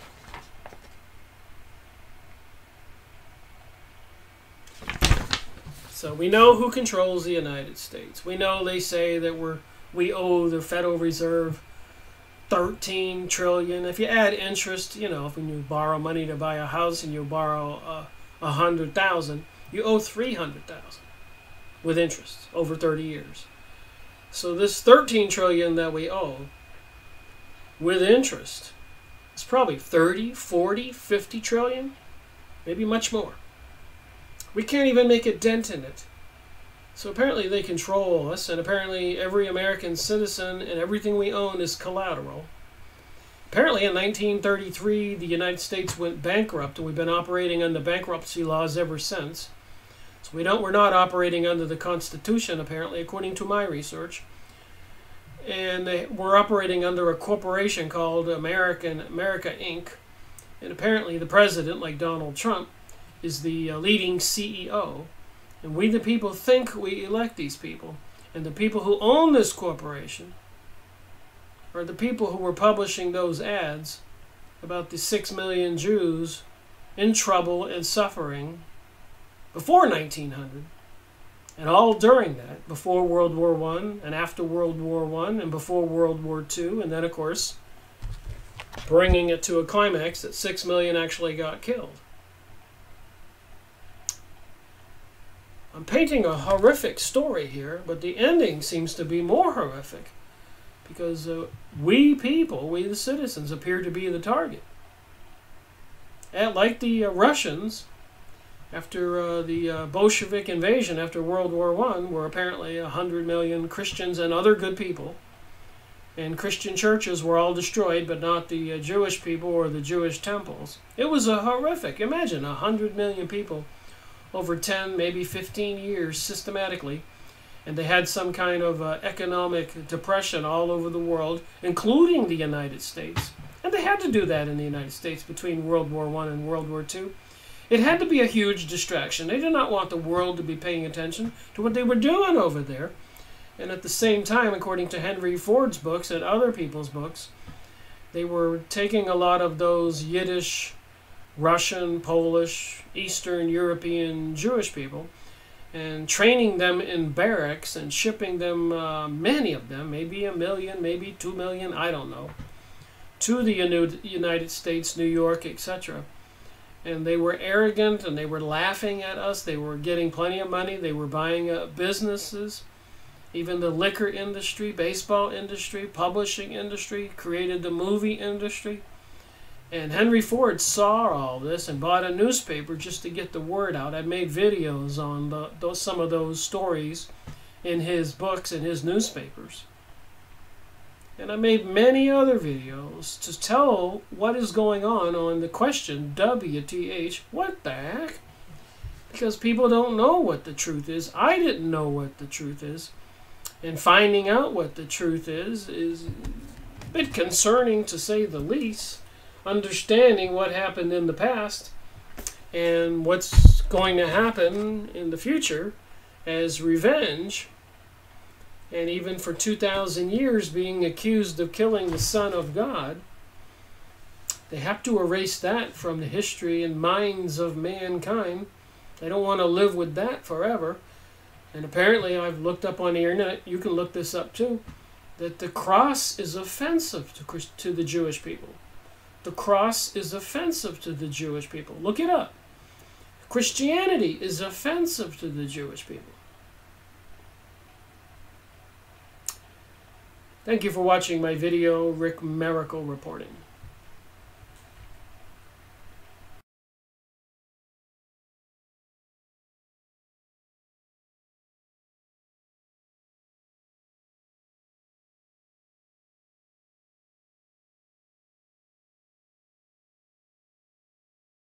So we know who controls the United States. We know they say that we owe the Federal Reserve $13 trillion. If you add interest, you know, if when you borrow money to buy a house and you borrow $100,000, you owe $300,000 with interest over 30 years. So this $13 trillion that we owe with interest is probably 30, 40, 50 trillion, maybe much more. We can't even make a dent in it. So apparently they control us, and apparently every American citizen and everything we own is collateral. Apparently in 1933, the United States went bankrupt, and we've been operating under bankruptcy laws ever since. So we're not operating under the Constitution, apparently, according to my research. And we're operating under a corporation called America Inc. And apparently the president, like Donald Trump, is the leading CEO. And we the people think we elect these people. And the people who own this corporation are the people who were publishing those ads about the 6 million Jews in trouble and suffering before 1900. And all during that, before World War I and after World War I and before World War II. And then, of course, bringing it to a climax that 6 million actually got killed. I'm painting a horrific story here, but the ending seems to be more horrific because we people, we the citizens, appear to be the target. And like the Russians, after the Bolshevik invasion after World War I, where apparently 100 million Christians and other good people, and Christian churches were all destroyed, but not the Jewish people or the Jewish temples. It was a horrific. Imagine 100 million people over 10, maybe 15 years systematically, and they had some kind of economic depression all over the world, including the United States. And they had to do that in the United States between World War I and World War II. It had to be a huge distraction. They did not want the world to be paying attention to what they were doing over there. And at the same time, according to Henry Ford's books and other people's books, they were taking a lot of those Yiddish, Russian, Polish, Eastern European Jewish people and training them in barracks and shipping them, many of them, maybe 1 million, maybe 2 million, I don't know, to the United States, New York, etc. And they were arrogant and they were laughing at us. They were getting plenty of money. They were buying businesses. Even the liquor industry, baseball industry, publishing industry, created the movie industry. And Henry Ford saw all this and bought a newspaper just to get the word out. I made videos on some of those stories in his books and his newspapers. And I made many other videos to tell what is going on the question, WTH, what the heck? Because people don't know what the truth is. I didn't know what the truth is. And finding out what the truth is a bit concerning, to say the least. Understanding what happened in the past and what's going to happen in the future as revenge, and even for 2,000 years being accused of killing the Son of God. They have to erase that from the history and minds of mankind. They don't want to live with that forever. And apparently, I've looked up on the internet, you can look this up too, that the cross is offensive to the Jewish people. The cross is offensive to the Jewish people. Look it up. Christianity is offensive to the Jewish people. Thank you for watching my video, Rick Miracle reporting.